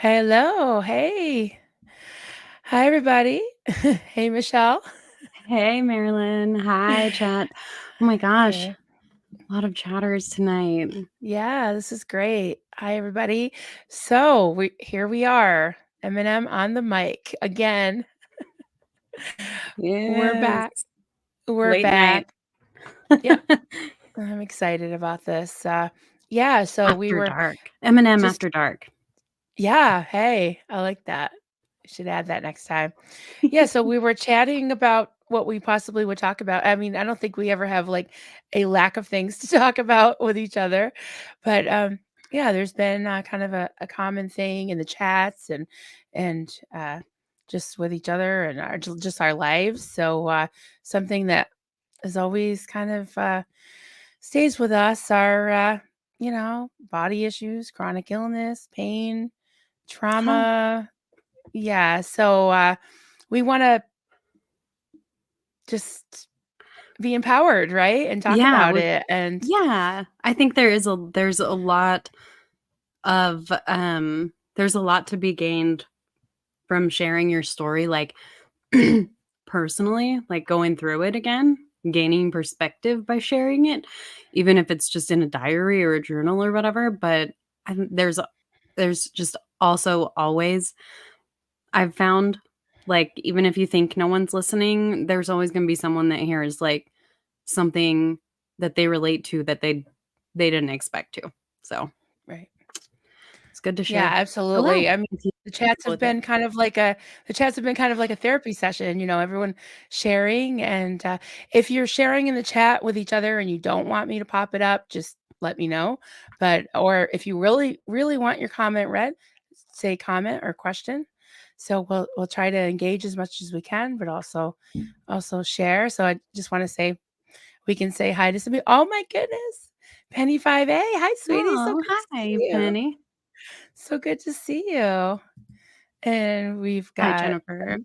Hello. Hey. Hi, everybody. Hey, Michelle. Hey, Marilyn. Hi, chat. Oh my gosh, Hey. a lot of chatters tonight. Yeah, this is great. Hi, everybody. So here we are, Eminem on the mic again. We're Yes. back. We're Late night. back. Yep, I'm excited about this. Yeah, so we After were dark. Eminem just after dark. yeah. Hey, I like that. We should add that next time. Yeah, so we were chatting about what we possibly would talk about. I mean, I don't think we ever have like a lack of things to talk about with each other, but yeah, there's been kind of a common thing in the chats and just with each other and just our lives. So something that is always kind of stays with us are body issues, chronic illness, pain, Health. trauma. Yeah, so we want to just be empowered, right? And talk Yeah, about it and yeah. I think there's a lot of there's a lot to be gained from sharing your story, like personally, like going through it again, gaining perspective by sharing it, even if it's just in a diary or a journal or whatever. But there's just also always, I've found, like, even if you think no one's listening, there's always going to be someone that hears like something that they relate to that they didn't expect to. So right. it's good to Yeah, share. Hello. absolutely. I mean, If you the chats comfortable have with it. been kind of like a the chats have been kind of like a therapy session, everyone sharing and if you're sharing in the chat with each other and you don't want me to pop it up, just let me know. But or if you really really want your comment read, say comment or question. So we'll try to engage as much as we can, but also share. So I just want to say we can say hi to some people. Oh my goodness. Penny 5A. Hi, sweetie. So Oh, good to hi, see you. Penny. So good to see you. And we've Hi, got Jennifer.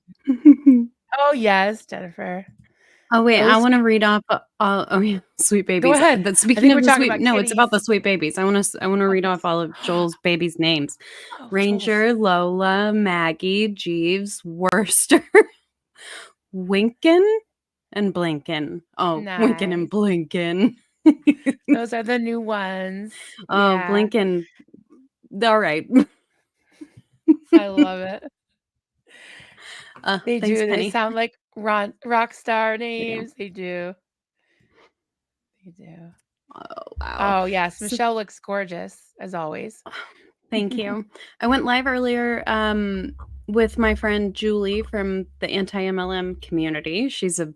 oh, yes, Jennifer. Oh, wait, I Those wanna read off, oh, yeah, sweet go babies. ahead. But I speaking think of we're the talking sweet, about no, it's about kitties. the sweet babies. I wanna Oh, read off yes. all of Joel's babies' names. Oh, Joel's. Ranger, Lola, Maggie, Jeeves, Worcester, Winkin, and Blinkin. Oh, Winkin and Nice. Blinkin. Those are the new ones. Oh, Yeah, Blinkin. Alright. I love it. They Thanks, do. They Penny. sound like rock star They do. names. They do. They do. Oh, wow. Oh, yes, So Michelle looks gorgeous, as always. thank you. I went live earlier with my friend Julie from the anti MLM community. She's a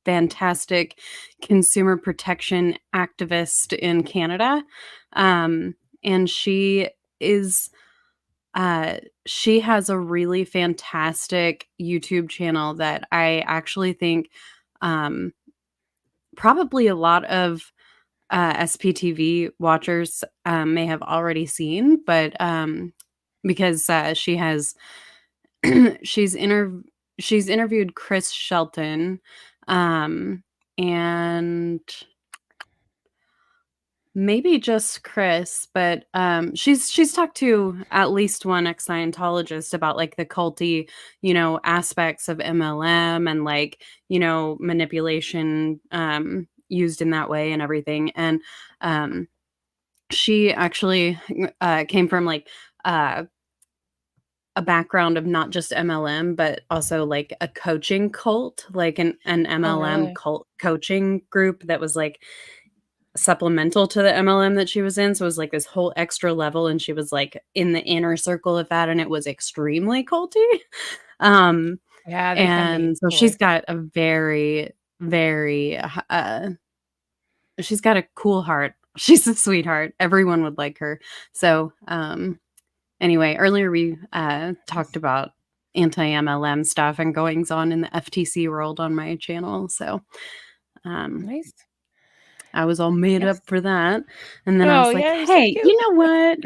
fantastic consumer protection activist in Canada. And is, uh, she has a really fantastic YouTube channel that I actually think um, probably a lot of SPTV watchers may have already seen, but because she has she's she's interviewed Chris Shelton, um, and maybe just Chris, but she's talked to at least one ex Scientologist about like the culty, aspects of MLM and like manipulation used in that way and everything, and um she actually came from like uh, a background of not just MLM, but also like a coaching cult, like an Oh, MLM really? cult coaching group that was like supplemental to the MLM that she was in. So it was like this whole extra level, and she was like in the inner circle of that, and it was extremely culty. Um, Yeah, they can be and so she's totally. got a very, very she's got a cool heart. She's a sweetheart. Everyone would like her. So, anyway, earlier we talked Nice. about anti-MLM stuff and goings on in the FTC world on my channel. So, um, Nice. I was all made Yes. up for that. And then I Oh, was like, yeah, you're so "Hey, cute. you know what?"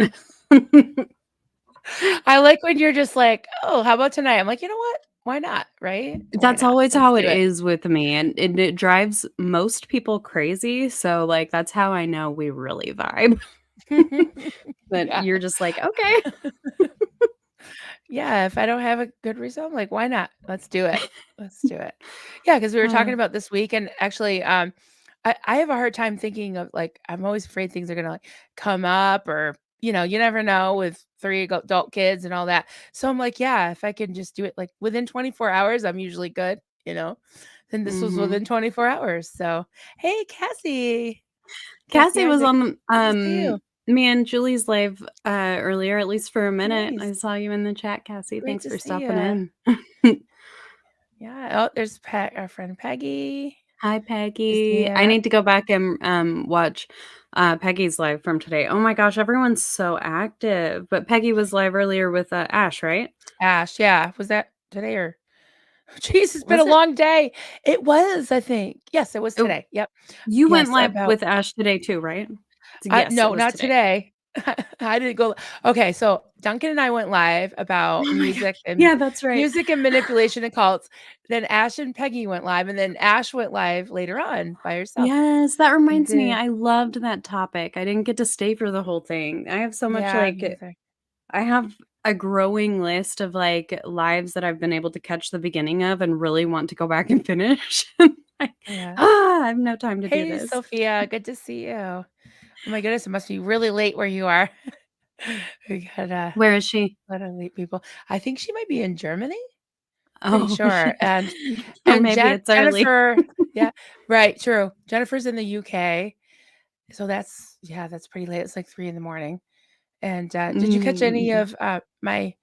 I like when you're just like, "Oh, how about tonight?" I'm like, "You know what? Why not?" Right? Why That's not? always Let's how it do it. is with me, and it drives most people crazy. So, like, that's how I know we really vibe. But Yeah. you're just like, "Okay." Yeah, if I don't have a good result, I'm like, why not? Let's do it. Let's do it. Yeah, because we were talking Uh, about this week, and actually, I have a hard time thinking of like I'm always afraid things are gonna like come up, or you never know with three adult kids and all that. So I'm like, yeah, if I can just do it like within 24 hours, I'm usually good. Then this was mhm. within 24 hours. So hey, Cassie Cassie was Isaac, on good to see you. me and Julie's live earlier, at least for a minute. I Nice, saw you in the chat, Cassie. great Thanks to for see stopping you. in. Yeah. Oh, there's our friend Peggy. Hi, To see Peggy. I ya. need to go back and watch Peggy's live from today. Oh my gosh, everyone's so active. But Peggy was live earlier with Ash, right? Ash, yeah. Was that today or Jeez, it's been a Was it? long day. It was, I think. Yes, it was Oh, today. Yep. you went Yes, live about with Ash today too, right? Yes, it no, was not today. today. I didn't go. Okay, so Duncan and I went live about Oh my gosh. Yeah, that's right. music and manipulation and cults. Then Ash and Peggy went live, and then Ash went live later on by herself. Yes, that And reminds me. I loved that topic. I didn't get to stay for the whole thing. I have so much yeah, me either. I have a growing list of like lives that I've been able to catch the beginning of and really want to go back and finish. Like, Yeah. I have no time to do Hey, this. Sophia, good to see you. Oh my goodness, it must be really late where you are. We got Where is she? a lot of late people. I think she might be in Germany. Pretty Oh, sure. And or maybe it's early. Jennifer, yeah, right, true. Jennifer's in the UK. So that's pretty late. It's like 3 in the morning. And did you catch any Mm. of my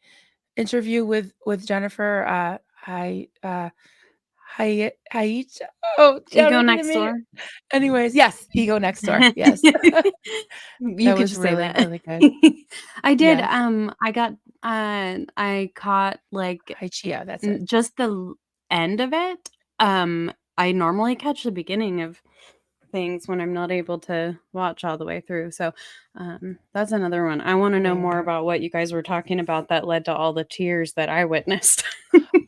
interview with Jennifer? Hi, oh, Ego look at next me. door. Anyways, yes, Ego Next Door. Yes. You That could was just say really, that. really good. I did, Yes. I caught, like, Hi, Chia, that's it. just the end of it. I normally catch the beginning of things when I'm not able to watch all the way through, so, that's another one. I wanna know more Yeah. about what you guys were talking about that led to all the tears that I witnessed.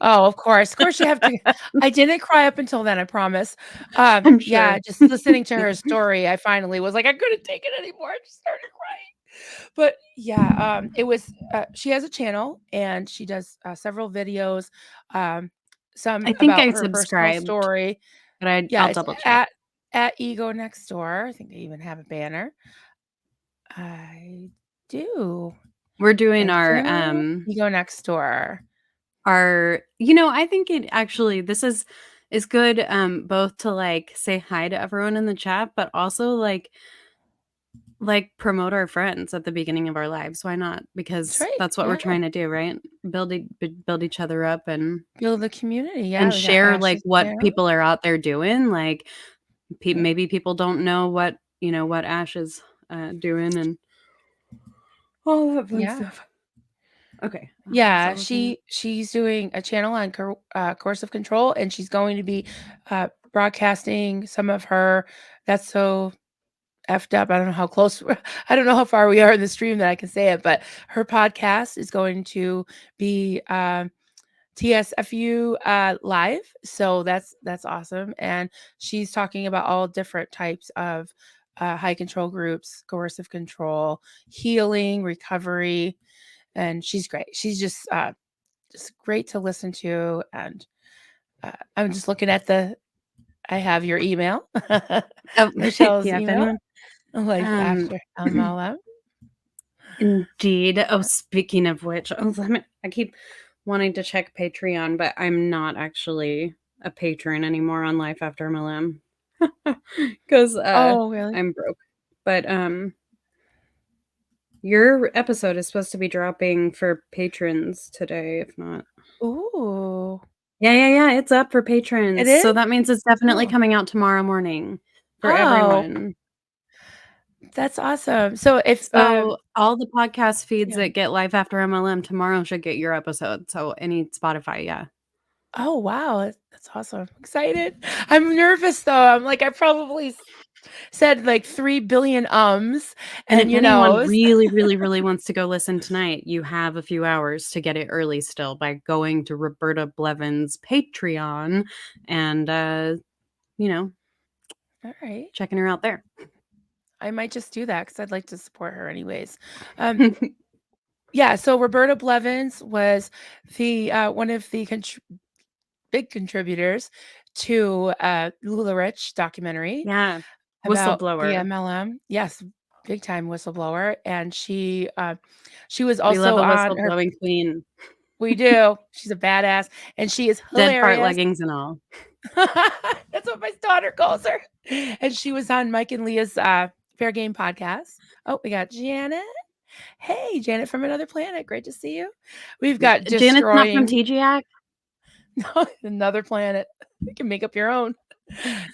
Oh, of course. Of course you have to. I didn't cry up until then, I promise. I'm Yeah, sure. just listening to her story, I finally was like, I couldn't take it anymore. I just started crying. But yeah, it was she has a channel and she does several videos, um, some I think about I her personal subscribed, story. but Yeah, I'll it's double check. at Ego Next Door. I think they even have a banner. I do. We're doing Their channel, Ego Next Door. I think it actually this is good, both to, like, say hi to everyone in the chat, but also, promote our friends at the beginning of our lives. Why not? That's Because right. that's what we're Yeah. trying to do, right? Build each other up Build the community. and Yeah, we got share, like, Ash's what channel. people are out there doing, like, Yep. maybe people don't know what Ash is, doing and all that fun Yeah. stuff. Okay, what was I Yeah, looking at? she's doing a channel on Course of Control, and she's going to be broadcasting some of her. That's so effed up. I don't know how close. I don't know how far we are in the stream that I can say it, but her podcast is going to be TSFU live. So that's awesome, and she's talking about all different types of high control groups, coercive control, healing, recovery, and she's great. She's just great to listen to. And I'm just looking at I have your email, Oh, Michelle's yeah, if email, anyone life um after MLM. Indeed. Oh, speaking of which, I keep wanting to check Patreon, but I'm not actually a patron anymore on Life After MLM because Oh, really? I'm broke. But your episode is supposed to be dropping for patrons today, if not. Ooh, Yeah. It's up for it patrons. is? So that means it's definitely Oh, coming out tomorrow morning for oh, everyone. that's awesome. So if So all the podcast feeds yeah. that get Life After MLM tomorrow should get your episode. So any Spotify, yeah. Oh, wow, that's awesome. I'm excited. I'm nervous though. I'm like I probably said like 3 billion And if and anyone really, really, really wants to go listen tonight, you have a few hours to get it early still by going to Roberta Blevins' Patreon and, you know, all right. checking her out there. I might just do that because I'd like to support her anyways. Um, yeah, so Roberta Blevins was the one of the big contributors to LuLaRich documentary Yeah. about the Whistleblower. MLM. Yes, big time whistleblower, and she was We love also a on her. whistleblowing queen. We do. She's a badass, and she is Dead fart hilarious. leggings and all. That's what my daughter calls her. And she was on Mike and Leah's Fair Game podcast. Oh, we got Janet. Hey, Janet from another planet. Great to see you. We've got Janet's not from destroying TGAC? another planet. You can make up your own.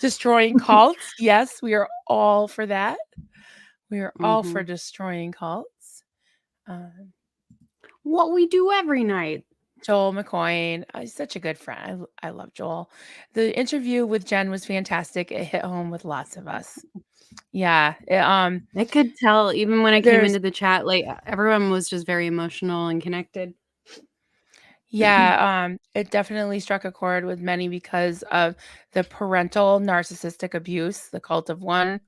Destroying cults. Yes, we are all for that. We are all for Mhm. destroying cults. Um, What we do every night. Joel McCoyne, he's such a good friend. I love Joel. The interview with Jen was fantastic. It hit home with lots of us. Yeah. I could tell even when I came There's into the chat, like everyone was just very emotional and connected. Yeah, it definitely struck a chord with many because of the parental narcissistic abuse, the cult of one.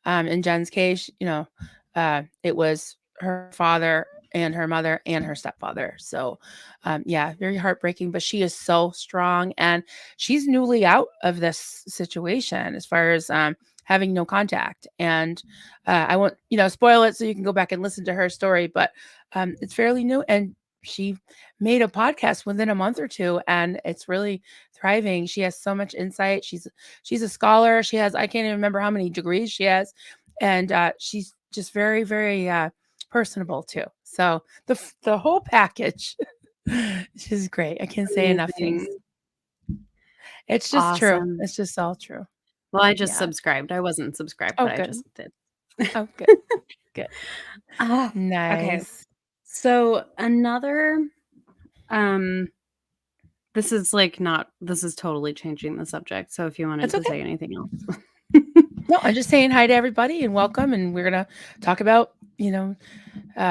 In Jen's case, it was her father and her mother and her stepfather. So, yeah, very heartbreaking. But she is so strong, and she's newly out of this situation as far as having no contact. And I won't, spoil it so you can go back and listen to her story. But it's fairly new, and she made a podcast within a month or two, and it's really thriving. She has so much insight. She's a scholar. She has, I can't even remember how many degrees she has, and she's just very, very personable too. So the whole package. She's great. I can't say enough things. Amazing. It's just true. Awesome. It's just all true. Well, I just Yeah. subscribed. I wasn't subscribed, Oh, but I good. just did. Oh, good. Good. Ah, okay. Nice. So another this is this is totally changing the subject. So if you wanted That's to okay. say anything else. No, I'm just saying hi to everybody and welcome. And we're gonna talk about,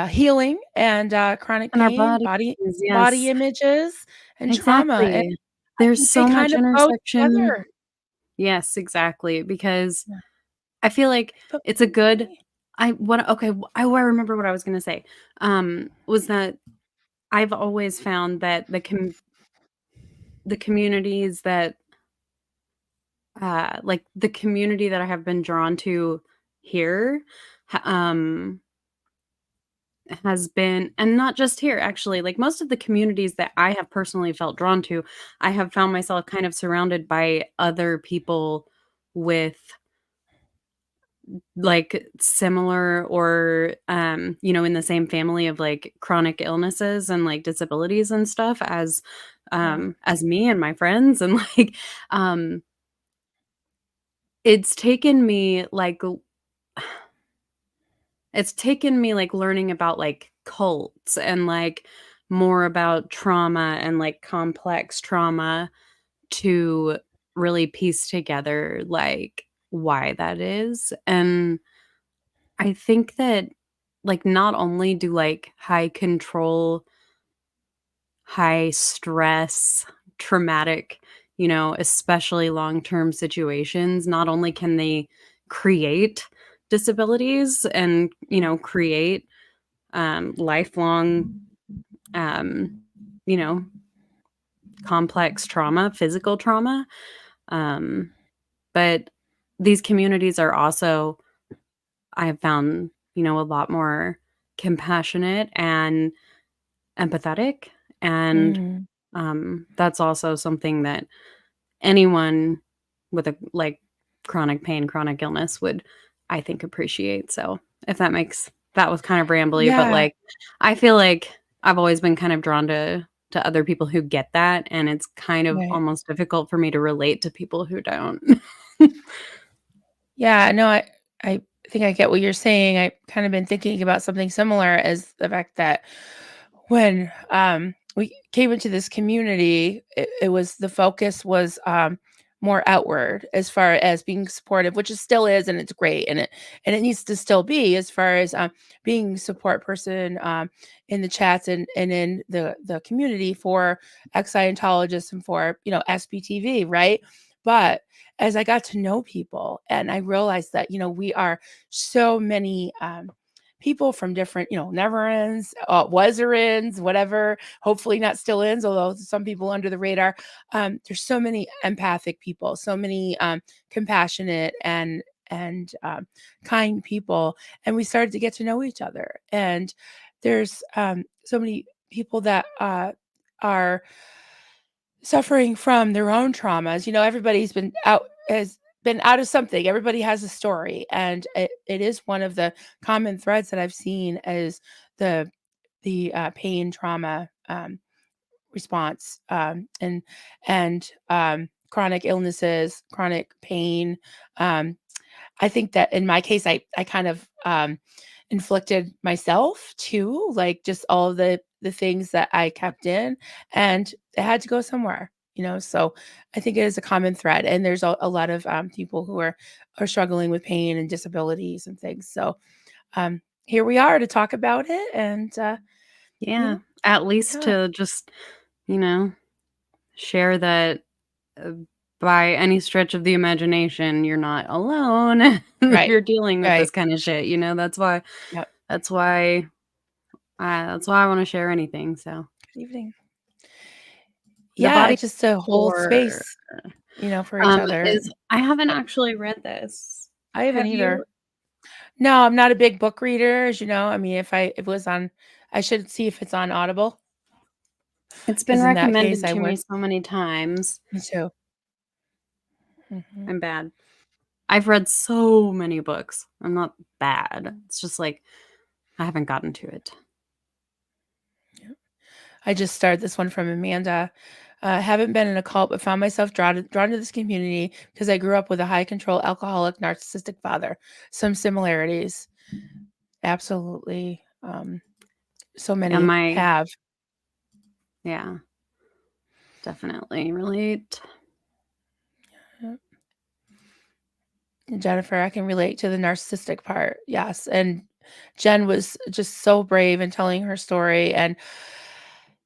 healing and chronic And our pain, bodies, body yes. images, and trauma. And Exactly. I There's think they so much kind of go intersection. together. Yes, exactly. Because Yeah. I feel like But it's a good I remember what I was gonna say. Was that I've always found that the communities that like the community that I have been drawn to here ha- um has been, and not just here actually, like most of the communities that I have personally felt drawn to, I have found myself kind of surrounded by other people with like similar or in the same family of like chronic illnesses and like disabilities and stuff yeah. as me and my friends and like um it's taken me like it's taken me, like, learning about, like, cults and, like, more about trauma and, like, complex trauma to really piece together, like, why that is, and I think that, like, not only do, like, high control, high stress, traumatic, especially long-term situations, not only can they create disabilities and, create lifelong, um, you know, complex trauma, physical trauma. Um, but these communities are also, I have found, a lot more compassionate and empathetic. And Mm. that's also something that anyone with a like chronic pain, chronic illness would, I think, appreciate. So if that was kind of rambly, but Yeah. like I feel like I've always been kind of drawn to other people who get that, and it's kind of Right. almost difficult for me to relate to people who don't. Yeah, no, I think I get what you're saying. I kind of been thinking about something similar as the fact that when we came into this community, it was the focus was more outward as far as being supportive, which it still is, and it's great, and it needs to still be as far as being support person in the chats and in the community for ex-Scientologists and for SBTV, right? But as I got to know people and I realized that we are so many people from different, never ends, was or ends, whatever, hopefully not still ends, although some people under the radar. There's so many empathic people, so many compassionate and kind people, and we started to get to know each other. And there's so many people that are suffering from their own traumas. Everybody's been out of something. Everybody has a story, and it is one of the common threads that I've seen is the pain trauma response, and chronic illnesses, chronic pain. I think that in my case, I kind of inflicted myself too, like just all of the things that I kept in, and it had to go somewhere. So I think it is a common thread, and there's a lot of people who are struggling with pain and disabilities and things. So here we are to talk about it, and Yeah. At least yeah, to just, share that uh, by any stretch of the imagination, you're not alone. If right, you're dealing with right, this kind of shit, that's why yep. that's why that's why I want to share anything. So Good evening. the Yeah, body just to hold for space, for each other. is I haven't actually read this. I haven't Have either. you? No, I'm not a big book reader, as you know. I mean, if it was on, I should see if it's on Audible, It's been because in that case, recommended I to me would. so many times. Me too. Mhm. I'm bad. I've read so many books. I'm not bad. It's just like I haven't gotten to it. I just started this one from Amanda. Haven't been in a cult, but found myself drawn to this community because I grew up with a high control, alcoholic, narcissistic father. Some similarities, absolutely. So Yeah, many have. yeah, definitely relate. Yep. Jennifer, I can relate to the narcissistic part. Yes. And Jen was just so brave in telling her story. And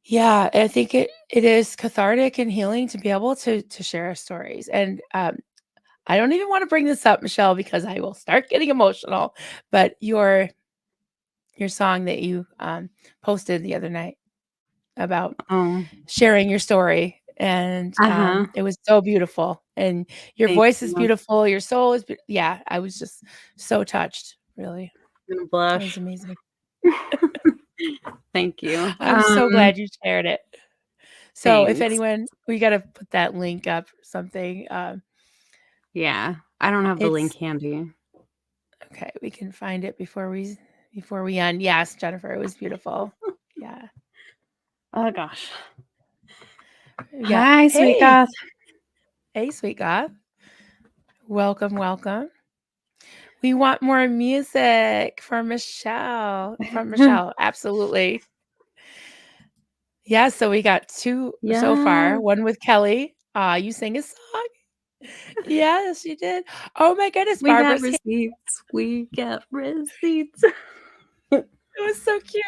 yeah, I think it is cathartic and healing to be able to share our stories. And I don't even want to bring this up, Michelle, because I will start getting emotional. But your song that you posted the other night about Oh, sharing your story, and uh-huh. it was so beautiful, and your Thank voice is you. beautiful, your soul is yeah, I was just so touched, really. I'm gonna It was blush. amazing. Thank you. I'm so glad you shared it. So if Thanks. anyone, we gotta put that link up or something. Yeah, I don't have the link It's handy. okay, we can find it before we end. Yes, Jennifer, it was beautiful. Yeah. Oh gosh. Yeah. Hi, sweet Hey, goth. hey, sweet God. Welcome, welcome. We want more music for Michelle. From Michelle, absolutely. Yeah, so we got 2 so Yeah, far, one with Kelly. You sing a song? Yes, you did. Oh my goodness, we got Barbara's here. receipts. We got receipts. It was so cute.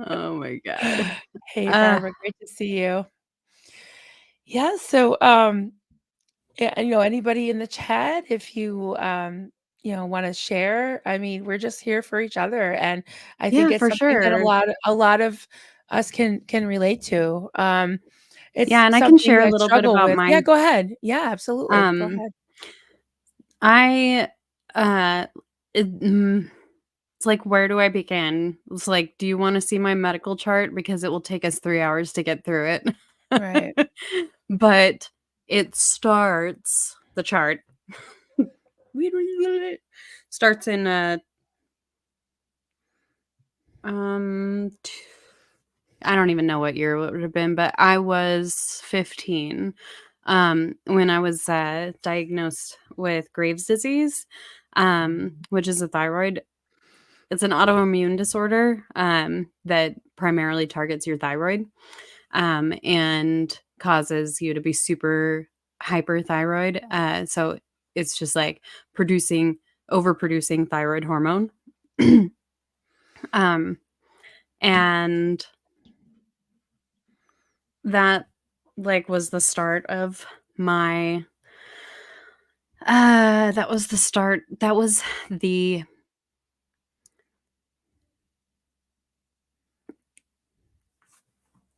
Oh my god. Hey, Uh, Barbara, great to see you. Yeah, so, yeah, anybody in the chat, if you, wanna share, I mean, we're just here for each other, and I think yeah, it's for something that a sure. lot of us can relate to. It's Yeah, and I can something share that a I little bit struggle about with. Yeah, mine. go ahead. Yeah, absolutely. Go Um, ahead. I uh it, mm, it's like where do I begin? It's like, do you want to see my medical chart because it will take us 3 hours to get through Right. it. But it starts the chart starts in t- I don't even know what year it would have been, but I was 15 when I was diagnosed with Graves' disease, which is a thyroid. It's an autoimmune disorder that primarily targets your thyroid and causes you to be super hyperthyroid. So it's just like overproducing thyroid hormone. um, and that like was the start of my that was the start that was the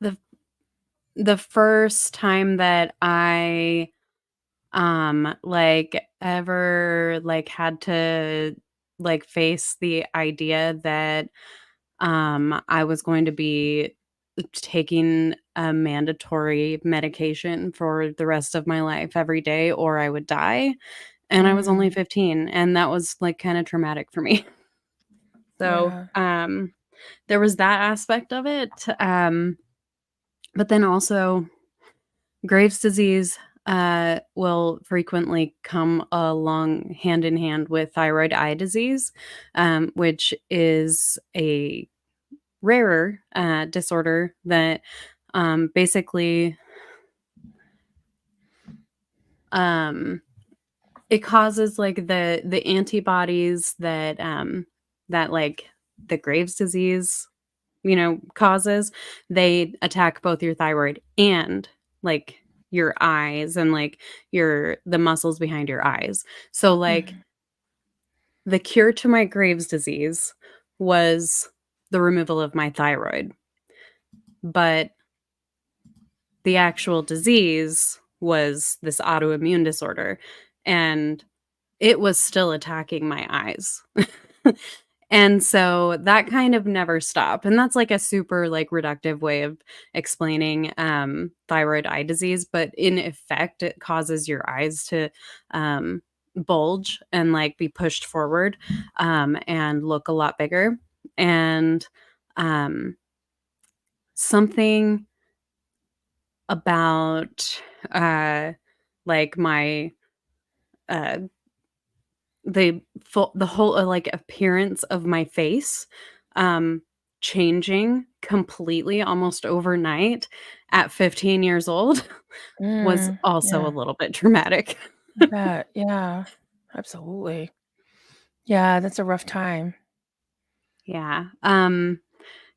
the the first time that I like ever like had to like face the idea that I was going to be taking a mandatory medication for the rest of my life every day or I would die. And I was only Mm, 15 and that was like kind of traumatic for me. So, yeah. there was that aspect of it. But then also Graves' disease will frequently come along hand in hand with thyroid eye disease, which is a rarer disorder that basically um, it causes like the antibodies that like the Graves' disease causes, they attack both your thyroid and, like, your eyes and, like, the muscles behind your eyes. So, like, Mhm. the cure to my Graves' disease was the removal of my thyroid, but the actual disease was this autoimmune disorder, and it was still attacking my eyes. And so that kind of never stopped, and that's, like, a super, like, reductive way of explaining, thyroid eye disease, but in effect, it causes your eyes to, bulge and, like, be pushed forward, and look a lot bigger, and, um, something about, uh, like, my, uh the whole, like, appearance of my face, um, changing completely almost overnight at 15 years old was also a Yeah, little bit traumatic. I bet. Yeah, absolutely. Yeah, that's a rough time. Yeah,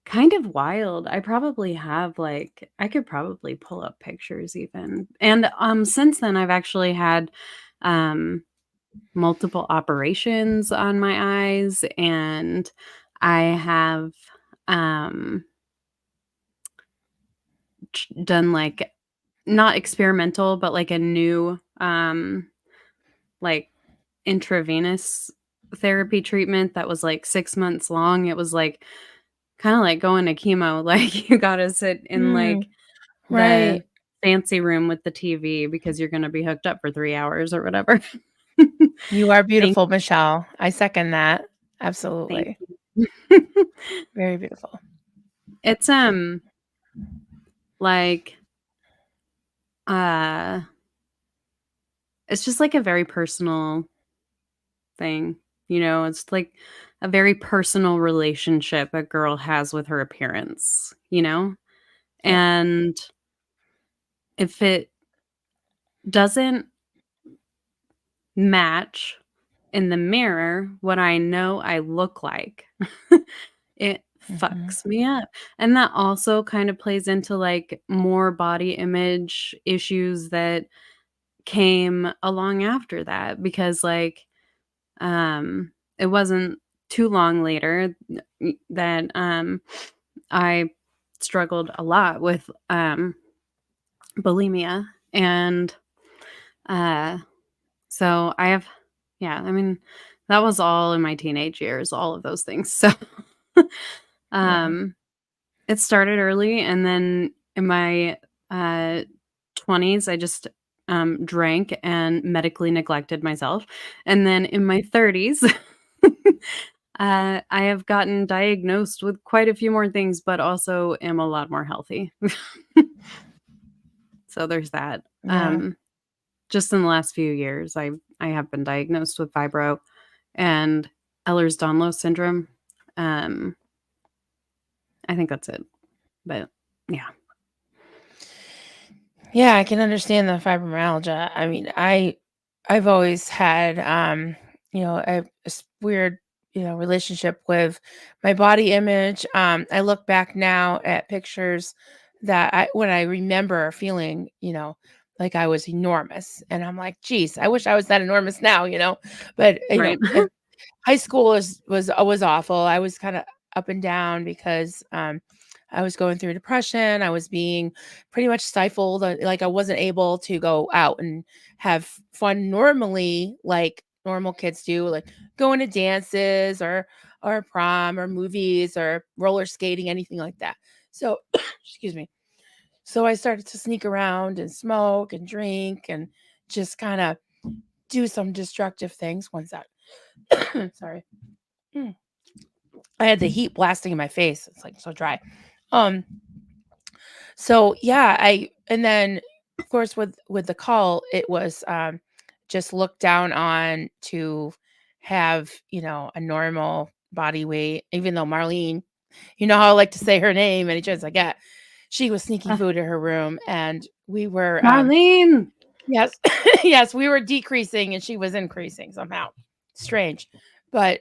kind of wild. I probably have, like I could probably pull up pictures even, and, since then, I've actually had, um, multiple operations on my eyes, and I have, um done like not experimental, but like a new like intravenous therapy treatment that was like 6 months long. It was like kind of like going to chemo, like you got to sit in Mm, like the right. fancy room with the TV because you're going to be hooked up for 3 hours or whatever. You are Thank beautiful, Michelle. I second that. thank Absolutely. you. Very beautiful. It's like uh it's just like a very personal thing, it's like a very personal relationship a girl has with her appearance, you know? Yep. And if it doesn't match in the mirror what I know I look like, it Mhm. fucks me up. And that also kind of plays into like more body image issues that came along after that because like it wasn't too long later that, I struggled a lot with, bulimia, and, uh, so I have yeah, I mean, that was all in my teenage years, all of those things, so, Yeah. um, it started early, and then in my, uh, 20s, I just, drank and medically neglected myself, and then in my 30s I have gotten diagnosed with quite a few more things, but also am a lot more healthy. So there's that. Yeah. Just in the last few years, I have been diagnosed with fibro and Ehlers-Danlos syndrome. Um, I think that's it. But yeah. Yeah, I can understand the fibromyalgia. I mean, I've always had weird, relationship with my body image. I look back now at pictures that when I remember feeling, like I was enormous and I'm like, "Geez, I wish I was that enormous now," But, Right. high school was awful. I was kinda up and down because I was going through depression. I was being pretty much stifled. Like I wasn't able to go out and have fun normally, like normal kids do, like going to dances or prom or movies or roller skating, anything like that. So, excuse me. So I started to sneak around and smoke and drink and just kind of do some destructive things. One sec. Sorry. Mm. I had the heat blasting in my face. It's like so dry. Um, so yeah, and then of course with the call, it was just looked down on to have, a normal body weight, even though Marlene, how I like to say her name any chance I get, she was sneaking Uh, food in her room and we were Marlene. yes, yes, we were decreasing and she was increasing somehow. Strange. But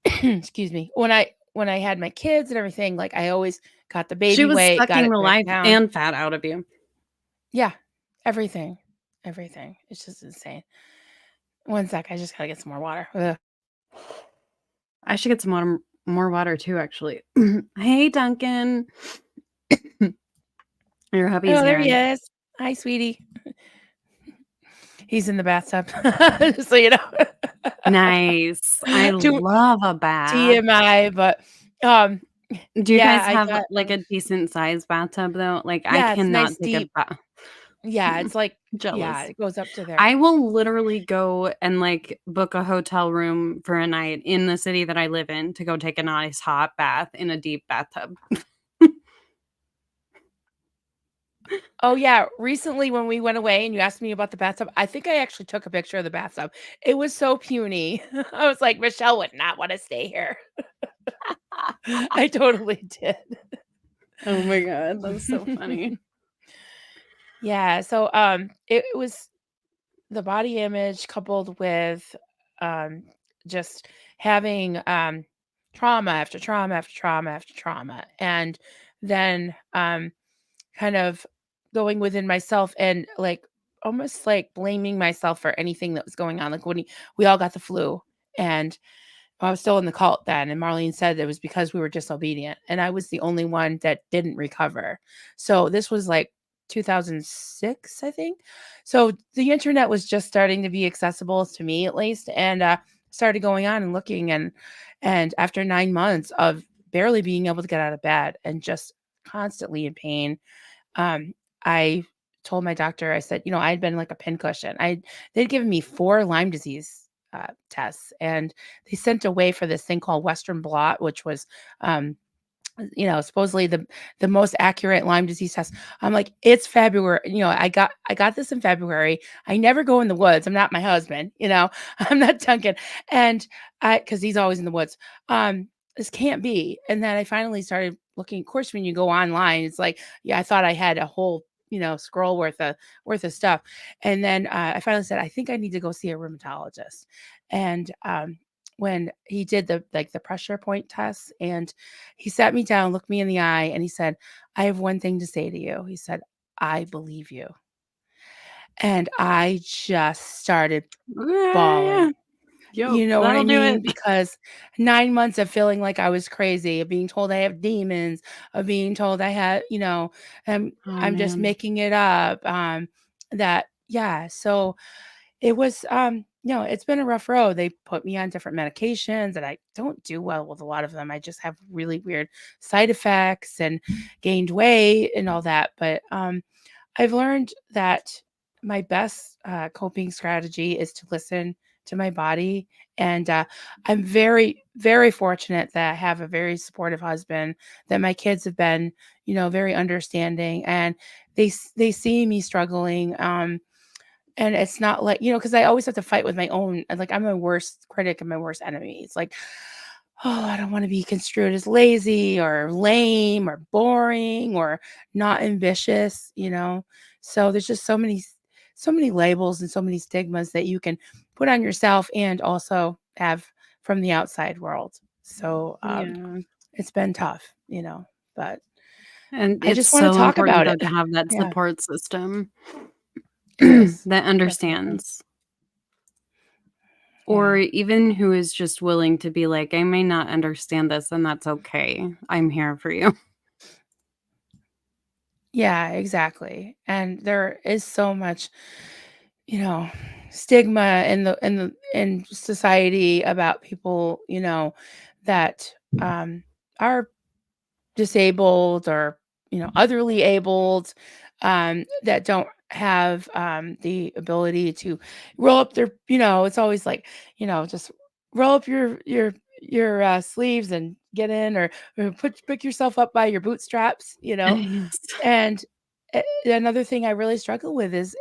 excuse me. When I had my kids and everything, like I always got the She baby was weight, got sucking it the back life down. and fat out of you. Yeah, everything. Everything. It's just insane. One sec, I just gotta get some more water. Ugh. I should get some more water too, actually. Hey, Duncan. Your hubby's Oh, there here. he is. Hi, sweetie. He's in the bathtub. Just so you know. Nice. I To love a bath. TMI, but um Do you yeah, guys I have got like a decent sized bathtub though? Like I yeah, it's cannot nice take a deep. bath. Yeah, it's like yeah, Jealous. it goes up to there. I will literally go and like book a hotel room for a night in the city that I live in to go take a nice hot bath in a deep bathtub. Oh yeah, recently when we went away and you asked me about the bathtub, I think I actually took a picture of the bathtub. It was so puny. I was like, Michelle would not want to stay here. I totally did. Oh my god, that's so funny. Yeah, so it was the body image coupled with um just having trauma after trauma after trauma after trauma, and then kind of going within myself and like almost like blaming myself for anything that was going on. Like when we all got the flu and I was still in the cult then, and Marlene said it was because we were disobedient, and I was the only one that didn't recover. So this was like 2006, I think. So the internet was just starting to be accessible to me, at least, and started going on and looking, and after 9 months of barely being able to get out of bed and just constantly in pain, I told my doctor, I said, I had been like a pincushion. They'd given me 4 Lyme disease tests, and they sent away for this thing called Western blot, which was, supposedly the most accurate Lyme disease test. I'm like, it's February. I got this in February. I never go in the woods. I'm not my husband. I'm not Duncan, and because he's always in the woods. This can't be. And then I finally started looking. Of course, when you go online, it's like, yeah, I thought I had a whole scroll worth of stuff, and then I finally said, I think I need to go see a rheumatologist, and when he did the pressure point test, and he sat me down, looked me in the eye, and he said, I have one thing to say to you. He said, I believe you. And I just started Yeah. bawling. Yep, You know what I that'll do mean? it. Because 9 months of feeling like I was crazy, of being told I have demons, of being told I had, Oh I'm just man. making it up. Yeah. So it was, it's been a rough road. They put me on different medications and I don't do well with a lot of them. I just have really weird side effects and gained weight and all that. But I've learned that my best coping strategy is to listen to my body. And I'm very, very fortunate that I have a very supportive husband, that my kids have been, very understanding, and they see me struggling. And it's not like, because I always have to fight with my own, like I'm my worst critic and my worst enemy. It's like, oh, I don't want to be construed as lazy or lame or boring or not ambitious. So there's just so many labels and so many stigmas that you can put on yourself and also have from the outside world. So Yeah. it's been tough, but And I it's just want to so talk important about though it. to have that Yeah, support system it is that definitely. understands. or Yeah. even who is just willing to be like, I may not understand this, and that's okay. I'm here for you. Yeah, exactly. And there is so much, you know, stigma in society about people, that are disabled or, otherly abled, that don't have the ability to roll up their, it's always like, just roll up your sleeves and get in, or pick yourself up by your bootstraps, Yes. and another thing I really struggle with is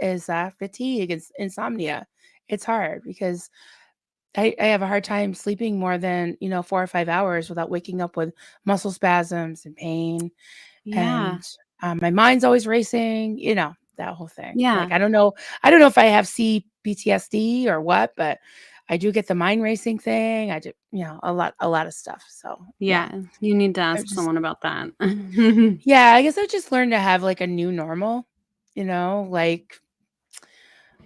fatigue, is insomnia. It's hard because I have a hard time sleeping more than 4 or 5 hours without waking up with muscle spasms and pain, Yeah. and my mind's always racing. That whole thing. Like Yeah. I don't know if I have CPTSD or what, but I do get the mind racing thing. I do, a lot of stuff. So yeah, Yeah. You need to I've ask just someone about that. yeah, I guess I've just learned to have like a new normal. Like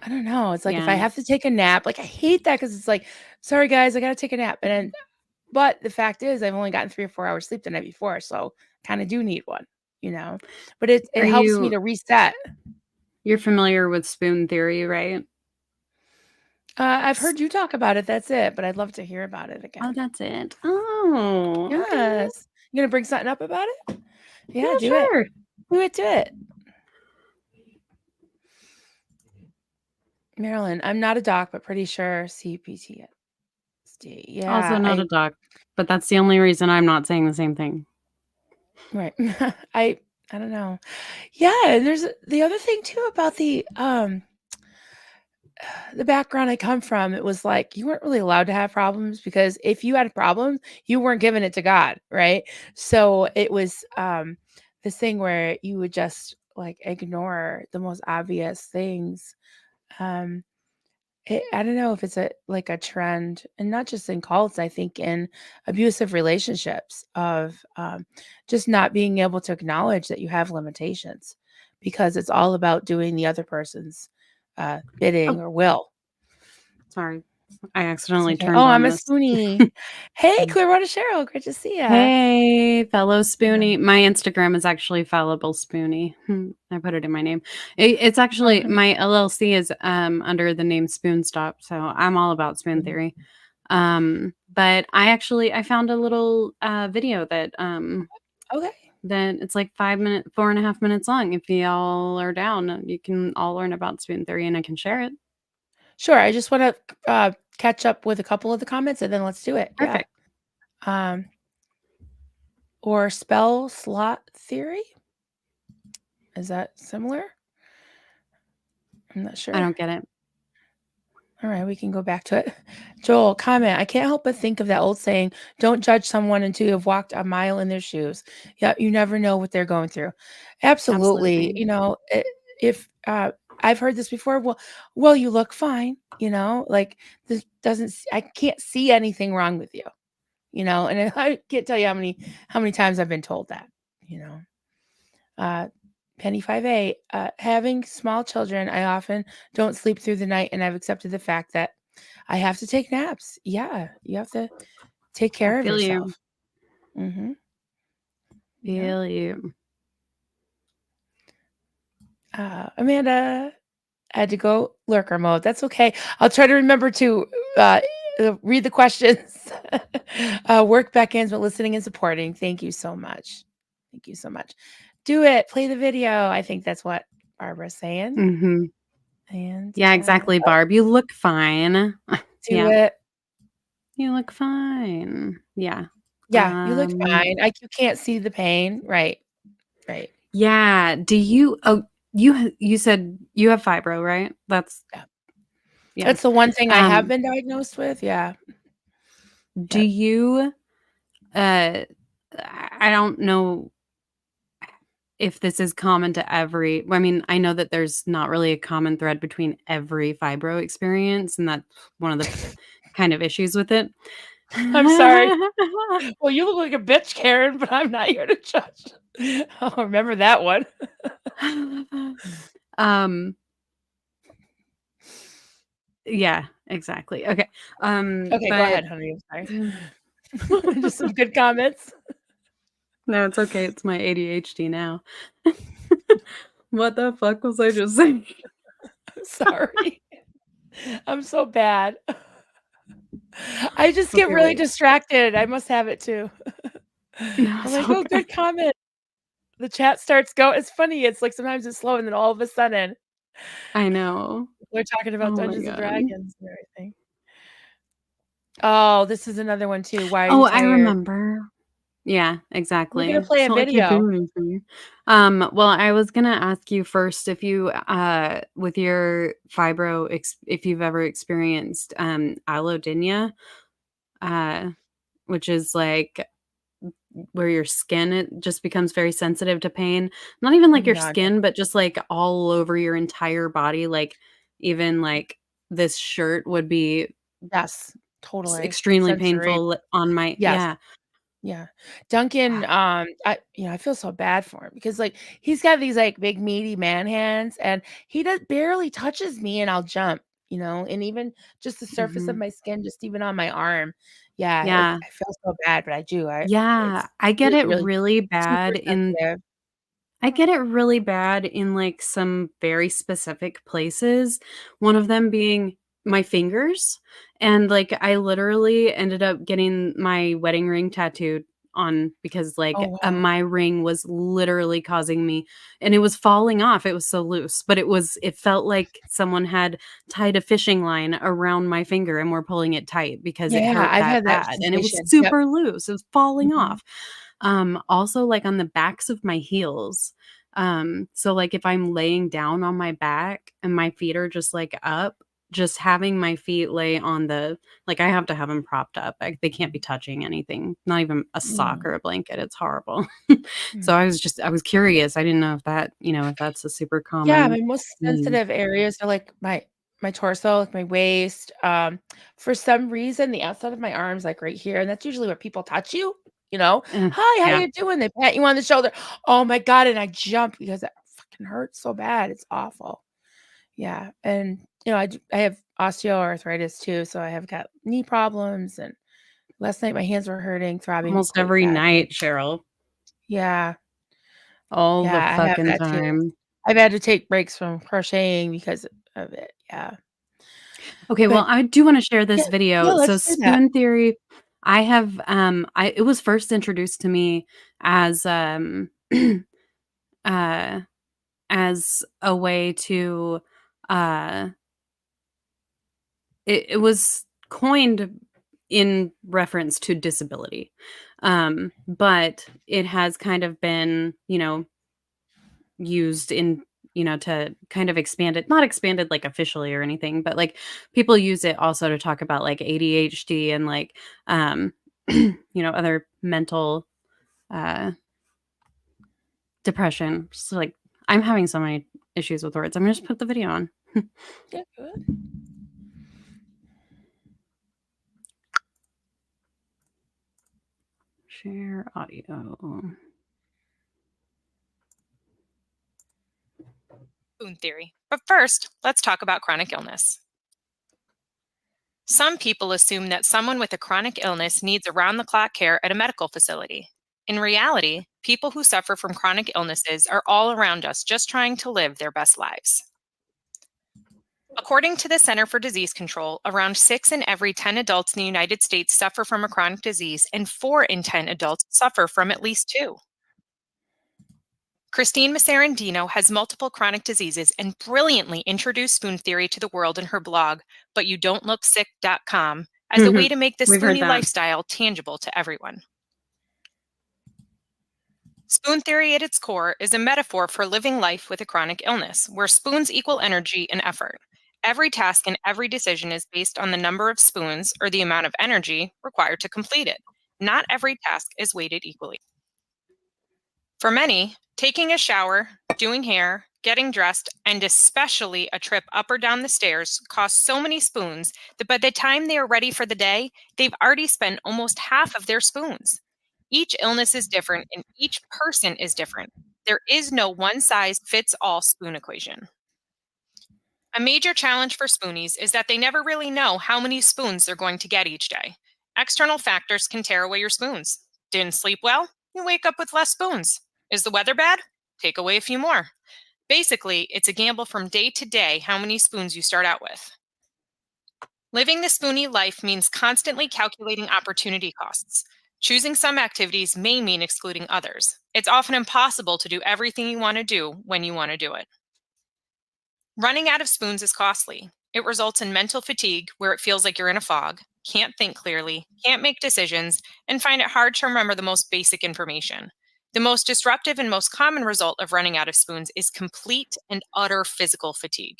I don't know. It's like if I Yeah. have to take a nap, like I hate that because it's like, sorry guys, I gotta take a nap. But the fact is I've only gotten 3 or 4 hours sleep the night before. So kind of do need one, you know. But it Are helps me you to reset. you're familiar with spoon theory, right? I've S heard you talk about it, that's it, but I'd love to hear about it Oh, again. that's it. Oh, okay. Yes. You gonna bring something up about it? Yeah, Yeah, do it. sure. Do it. Marilyn, I'm not a doc, but pretty sure CPTSD. Also Yeah, not a doc, but that's the only reason I'm not saying the same thing. right. I don't know. Yeah, and there's the other thing too about the background I come from. It was like you weren't really allowed to have problems because if you had a problem, you weren't giving it to God, right? So it was this thing where you would just like ignore the most obvious things. Um I don't know if it's a trend, and not just in cults. I think in abusive relationships of just not being able to acknowledge that you have limitations because it's all about doing the other person's bidding Oh, or will. sorry. I It's accidentally okay. turned Oh, on I'm a this. spoonie. Hey, Clearwater Cheryl, great to see ya. Hey, fellow Yeah. Spoonie. My Instagram is actually Fallible Spoonie. I put it in my name. It's Oh, actually nice. my LLC is under the name Spoonstop, so I'm all about spoon Mhm. theory. But I found a little video Okay. that it's like 5 minute, 4.5 minutes long. If y'all are down, you can all learn about spoon theory, and I can share it. Sure. I just want to catch up with a couple of the comments, and then let's do it. Yeah. Perfect. Um, or spell slot theory. Is that similar? I'm not I sure. don't get it. All right, we can go back to it. Joel, comment. I can't help but think of that old saying, don't judge someone until you've walked a mile in their shoes. Yeah, you never know what they're going through. Absolutely. Absolutely. If I've heard this before, well, you look fine, like this doesn't I can't see anything wrong with you, and I can't tell you how many times I've been told that, you know. Uh, Penny 5A, having small children, I often don't sleep through the night, and I've accepted the fact that I have to take naps. Yeah, you have to take I care of feel you. yourself. Mm-hmm. Yeah. Feel you. Amanda, I had to go lurker mode. That's okay. I'll try to remember to uh, read the questions. Work back ends, but listening and supporting. Thank you so much. Thank you so much. Do it. Play the video. I think that's what Barbara's saying. Mhm. And Yeah, exactly, Barb. You look fine. do Yeah, it. you look fine. Yeah. Yeah, you look Um, fine. You can't see the pain. Right. Right. yeah. You said you have fibro, right? Yeah. Yeah. That's the one thing I have Um, been diagnosed with. Yeah. do Yep. you I don't know if this is common to I mean, I know that there's not really a common thread between every fibro experience, and that's one of the kind of issues with it. I'm sorry. Well, you look like a bitch, Karen, but I'm not here to judge. I'll remember that one. Um, Yeah, exactly. Okay. Okay, go But ahead, honey. I'm sorry. Just some good comments. no, it's okay. It's my ADHD now. What the fuck was I just saying? I'm sorry. I'm so bad. I just get Okay, really wait. distracted. I must have it too. No, I'm it's like, "Oh, okay. good comment." The chat starts going. It's funny, it's like sometimes it's slow and then all of a sudden, I know. we're talking about Oh my Dungeons& and god. Dragons and everything. Oh, this is another one too. Why are Oh, you I tired? remember. Yeah, We're gonna exactly. play It's a not like you're video. doing anything. Well, I was gonna ask you first if you, with your if you've ever experienced, allodynia, uh, which is like where your skin it just becomes very sensitive to pain. Not even like your No, I've never skin, but just like all over your entire body. Like even like this shirt would be yes, totally. extremely Sensory. painful on my Yes. yeah. Yeah. Duncan, I feel so bad for him because, like, he's got these, like, big meaty man hands, and he does barely touches me and I'll jump, and even just the surface of Mhm. my skin, just even on my arm. Yeah, Yeah. I feel so bad, but I do. Yeah, It's really, really super sensitive. I get it really bad in, like, some very specific places, one of them being my fingers, and, like, I literally ended up getting my wedding ring tattooed on because, like, Oh, wow. my ring was literally causing me and it was falling off, it was so loose, but it felt like someone had tied a fishing line around my finger and were pulling it tight because it Yeah, hurt I've that had that bad, and it was sensation. Yep. super loose, it was falling Mhm. off. Also, like, on the backs of my heels, so, like, if I'm laying down on my back and my feet are just, like, up, just having my feet lay on the like, I have to have them propped up, they can't be touching anything, not even a sock Mm, or a blanket, it's horrible. So, mm. I was curious, I didn't know if that if that's a super Yeah, common my most thing. sensitive areas are, like, my torso, like, my waist, for some reason, the outside of my arms, like, right here, and that's usually where people touch you, you know? "Hi, how Yeah. you doing?" They pat you on the shoulder. Oh my god, and I jump because it fucking hurts so bad, it's awful. Yeah, and, I have osteoarthritis too, so I have got knee problems, and last night my hands were hurting, throbbing Almost quite every bad. night, Cheryl. Yeah, All the yeah, I have fucking that too. time. I've had to take breaks from crocheting because of it, yeah. Okay, well, But I do wanna share yeah, this yeah, video. So let's do that. spoon theory, I have, I it was first introduced to me as, uh, as a way to, uh it was coined in reference to disability, but it has kind of been, used in to kind of expand it not expanded, like, officially or anything, but, like, people use it also to talk about, like, ADHD and, like, um, other mental, uh, depression. So, like, I'm having so many issues with words. I'm gonna just put the video on. Yeah, good. Share audio. Spoon theory. But first, let's talk about chronic illness. Some people assume that someone with a chronic illness needs around the clock care at a medical facility. In reality, people who suffer from chronic illnesses are all around us just trying to live their best lives. According to the Center for Disease Control, around 6 in every 10 adults in the United States suffer from a chronic disease, and 4 in 10 adults suffer from at least two. Christine Massarandino has multiple chronic diseases and brilliantly introduced spoon theory to the world in her blog, butyoudon'tlook.sick.com, as a way to make the We've heard spoony that. lifestyle tangible to everyone. Spoon theory at its core is a metaphor for living life with a chronic illness, where spoons equal energy and effort. Every task and every decision is based on the number of spoons or the amount of energy required to complete it. Not every task is weighted equally. For many, taking a shower, doing hair, getting dressed, and especially a trip up or down the stairs costs so many spoons that by the time they are ready for the day, they've already spent almost half of their spoons. Each illness is different and each person is different. There is no one size fits all spoon equation. A major challenge for spoonies is that they never really know how many spoons they're going to get each day. External factors can tear away your spoons. Didn't sleep well? You wake up with less spoons. Is the weather bad? Take away a few more. Basically, it's a gamble from day to day how many spoons you start out with. Living the spoonie life means constantly calculating opportunity costs. Choosing some activities may mean excluding others. It's often impossible to do everything you want to do when you want to do it. Running out of spoons is costly. It results in mental fatigue where it feels like you're in a fog, can't think clearly, can't make decisions, and find it hard to remember the most basic information. The most disruptive and most common result of running out of spoons is complete and utter physical fatigue.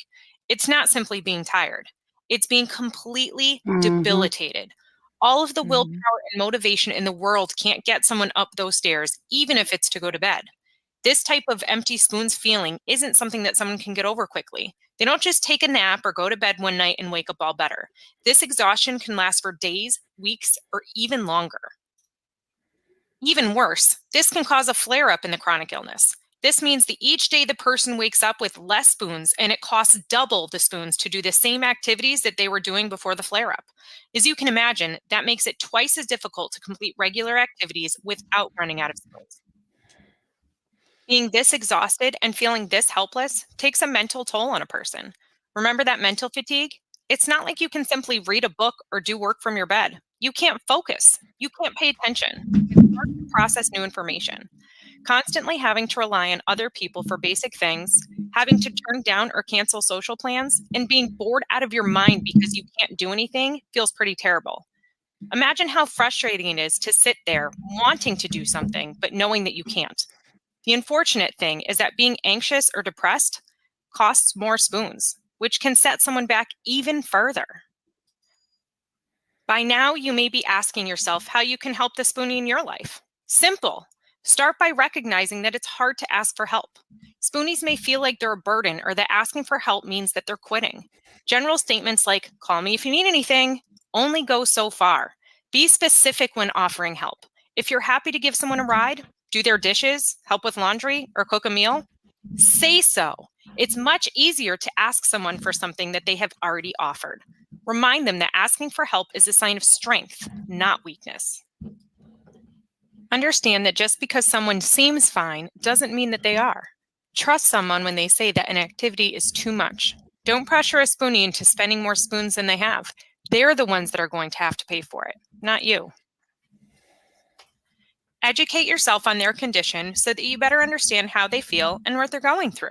It's not simply being tired, it's being completely debilitated. All of the willpower and motivation in the world can't get someone up those stairs, even if it's to go to bed. This type of empty spoons feeling isn't something that someone can get over quickly. They don't just take a nap or go to bed one night and wake up all better. This exhaustion can last for days, weeks, or even longer. Even worse, this can cause a flare up in the chronic illness. This means that each day the person wakes up with less spoons and it costs double the spoons to do the same activities that they were doing before the flare up. As you can imagine, that makes it twice as difficult to complete regular activities without running out of spoons. Being this exhausted and feeling this helpless takes a mental toll on a person. Remember that mental fatigue? It's not like you can simply read a book or do work from your bed. You can't focus. You can't pay attention. It's hard to process new information. Constantly having to rely on other people for basic things, having to turn down or cancel social plans, and being bored out of your mind because you can't do anything feels pretty terrible. Imagine how frustrating it is to sit there wanting to do something, but knowing that you can't. The unfortunate thing is that being anxious or depressed costs more spoons, which can set someone back even further. By now, you may be asking yourself how you can help the spoonie in your life. Simple. Start by recognizing that it's hard to ask for help. Spoonies may feel like they're a burden or that asking for help means that they're quitting. General statements like, call me if you need anything, only go so far. Be specific when offering help. If you're happy to give someone a ride, do their dishes, help with laundry, or cook a meal, say so. It's much easier to ask someone for something that they have already offered. Remind them that asking for help is a sign of strength, not weakness. Understand that just because someone seems fine doesn't mean that they are. Trust someone when they say that an activity is too much. Don't pressure a spoonie into spending more spoons than they have. They're the ones that are going to have to pay for it, not you. Educate yourself on their condition so that you better understand how they feel and what they're going through.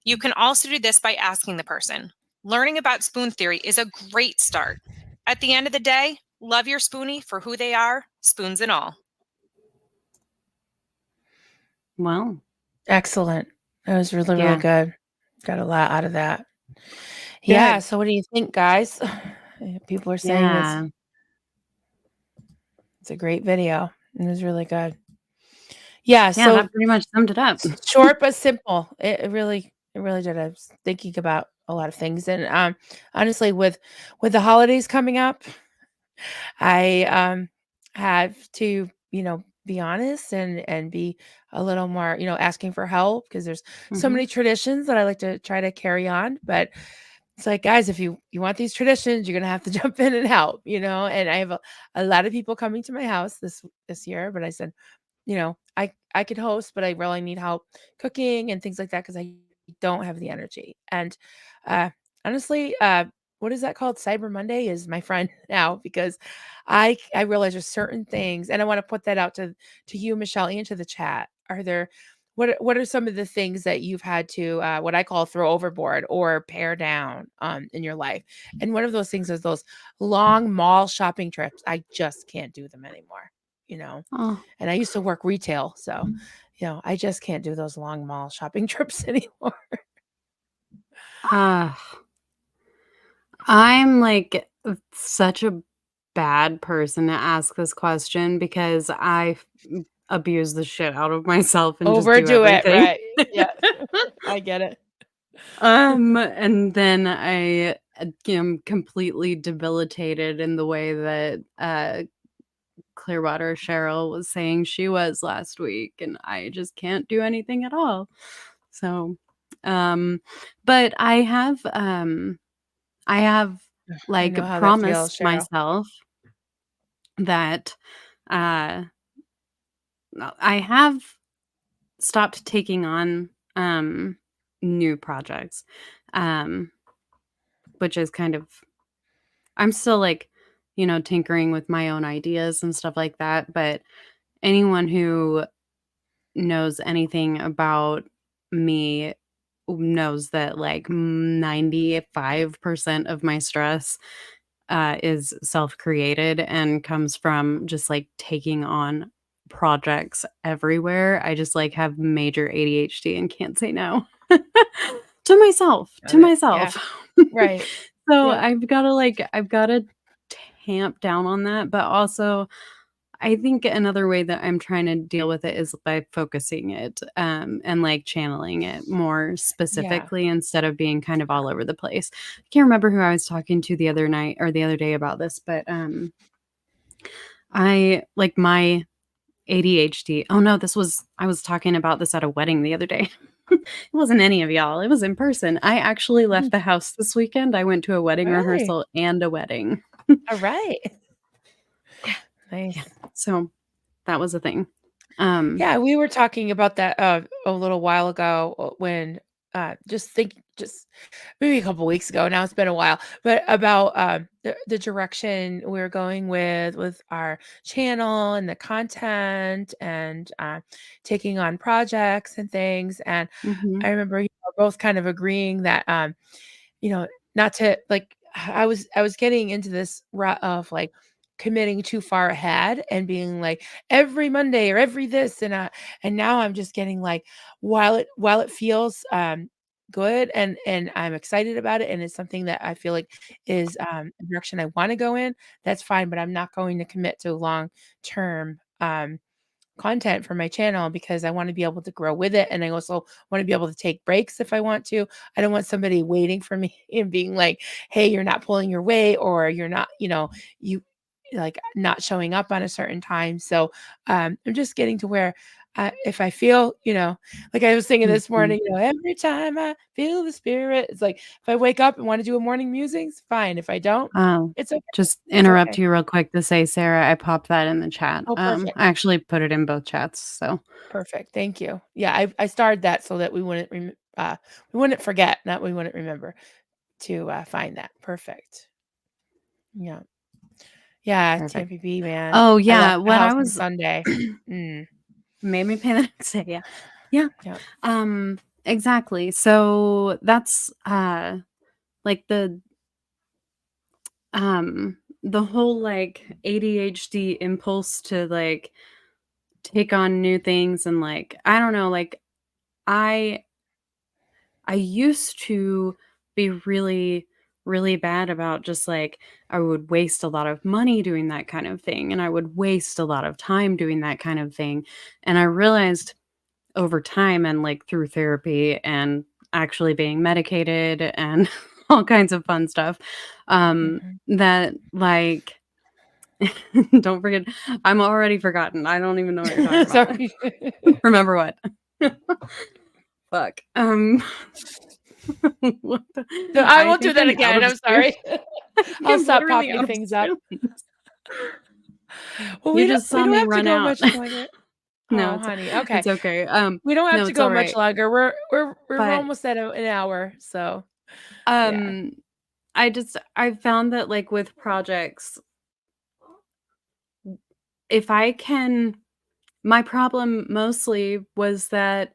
You can also do this by asking the person. Learning about spoon theory is a great start. At the end of the day, love your spoonie for who they are, spoons and all. Well, Excellent. That was really, Yeah. really good. Got a lot out of that. Yeah. Good. So what do you think, guys? People are saying yeah. it's a great video. It was really good. Yeah. Yeah, So that pretty much summed it up. short but simple. It really did. I was thinking about a lot of things. And honestly, with the holidays coming up, I have to, be honest and be a little more, asking for help because there's so Mhm. many traditions that I like to try to carry on. But it's like, guys, if you want these traditions, you're gonna have to jump in and help, And I have a lot of people coming to my house this year, but I said, I could host, but I really need help cooking and things like that because I don't have the energy. And honestly, what is that called? Cyber Monday is my friend now because I realize there's certain things, and I want to put that out to you, Michelle, and to the chat. Are there what are some of the things that you've had to what I call throw overboard or pare down in your life? And one of those things is those long mall shopping trips. I just can't do them anymore. Oh, And I used to work retail, so I just can't do those long mall shopping trips anymore. uh, I'm like such a bad person to ask this question because I abuse the shit out of myself and just do Overdo it, everything. right? Yeah, I get it. And then I am completely debilitated in the way that Clearwater Cheryl was saying she was last week, and I just can't do anything at all. So Um, but I have I like know how that feels, promised Cheryl. myself that uh I have stopped taking on new projects. Um which is kind of I'm still like, tinkering with my own ideas and stuff like that, but anyone who knows anything about me knows that like 95% of my stress is self-created and comes from just like taking on projects everywhere. I just like have major ADHD and can't say no to myself, to Got it. Yeah. myself. Right. So Yep. I've got to tamp down on that, but also I think another way that I'm trying to deal with it is by focusing it, and, like, channeling it more Yeah. specifically instead of being kind of all over the place. I can't remember who I was talking to the other night or the other day about this, but, I like, my ADHD oh, no, I was talking about this at a wedding the other day. It wasn't any of y'all, it was in person. I actually left Mhm. the house this weekend. I went to a wedding Really? rehearsal and a wedding. Alright. Yeah, Nice. so that was a thing. Um Yeah, we were talking about that, a little while ago, when, just maybe a couple weeks ago, now it's been a while, but about, the direction we're going with our channel and the content and, taking on projects and things, and Mhm. I remember, both kind of agreeing that, not to like I was getting into this rut of like committing too far ahead and being like every Monday or every this and now I'm just getting like while it feels good and I'm excited about it and it's something that I feel like is a direction I want to go in, that's fine, but I'm not going to commit to long term content for my channel because I want to be able to grow with it. And I also want to be able to take breaks if I want to. I don't want somebody waiting for me and being like, hey, you're not pulling your weight or you're not, you like not showing up on a certain time. So I'm just getting to where if I feel, like I was singing this Mhm. morning, every time I feel the spirit, it's like if I wake up and want to do a morning musings, fine. If I don't, Oh, it's okay. just It's interrupt okay. you real quick to say, Sarah, I popped that in the chat. Oh, perfect. I actually put it in both chats, so Perfect, thank you. Yeah, I started that so that we wouldn't forget, not we wouldn't remember to, find that. Perfect. Yeah. Yeah, perfect. TMPP, man. Oh, I yeah, left the when I house on was Sunday. Mm, made me pay the next day, yeah. Yeah, yep. exactly. So that's, like, the whole, like, ADHD impulse to, like, take on new things and, like, I don't know, like, I I used to be really, really bad about just like I would waste a lot of money doing that kind of thing, and I would waste a lot of time doing that kind of thing. And I realized over time and like through therapy and actually being medicated and all kinds of fun stuff, Mhm. that like don't forget, I'm already forgotten. I don't even know what you're talking about. Sorry. Remember what? Fuck. What the No, I I won't do think that I'm out again, of I'm spoon sorry. I'll I'm stop literally popping out of things up. spoons. Well, You we don't just we saw don't me have to run go out. much longer. No, Oh, honey, okay. it's okay. We don't have No, to it's go all much right. longer. We're But, almost at an hour, so yeah. um, I found that, like, with projects, if I can my problem mostly was that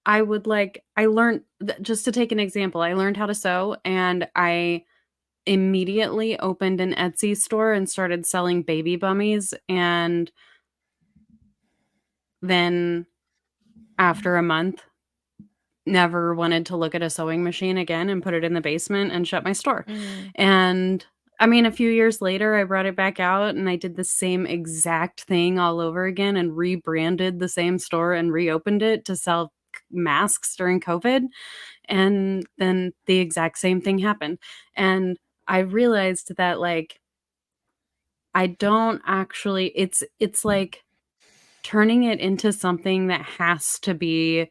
I learned just to take an example, I learned how to sew, and I immediately opened an Etsy store and started selling baby bummies, and then after a month, never wanted to look at a sewing machine again and put it in the basement and shut my store. Mm, And I mean, a few years later, I brought it back out and I did the same exact thing all over again and rebranded the same store and reopened it to sell masks during COVID. And then the exact same thing happened. And I realized that like I don't actually it's like turning it into something that has to be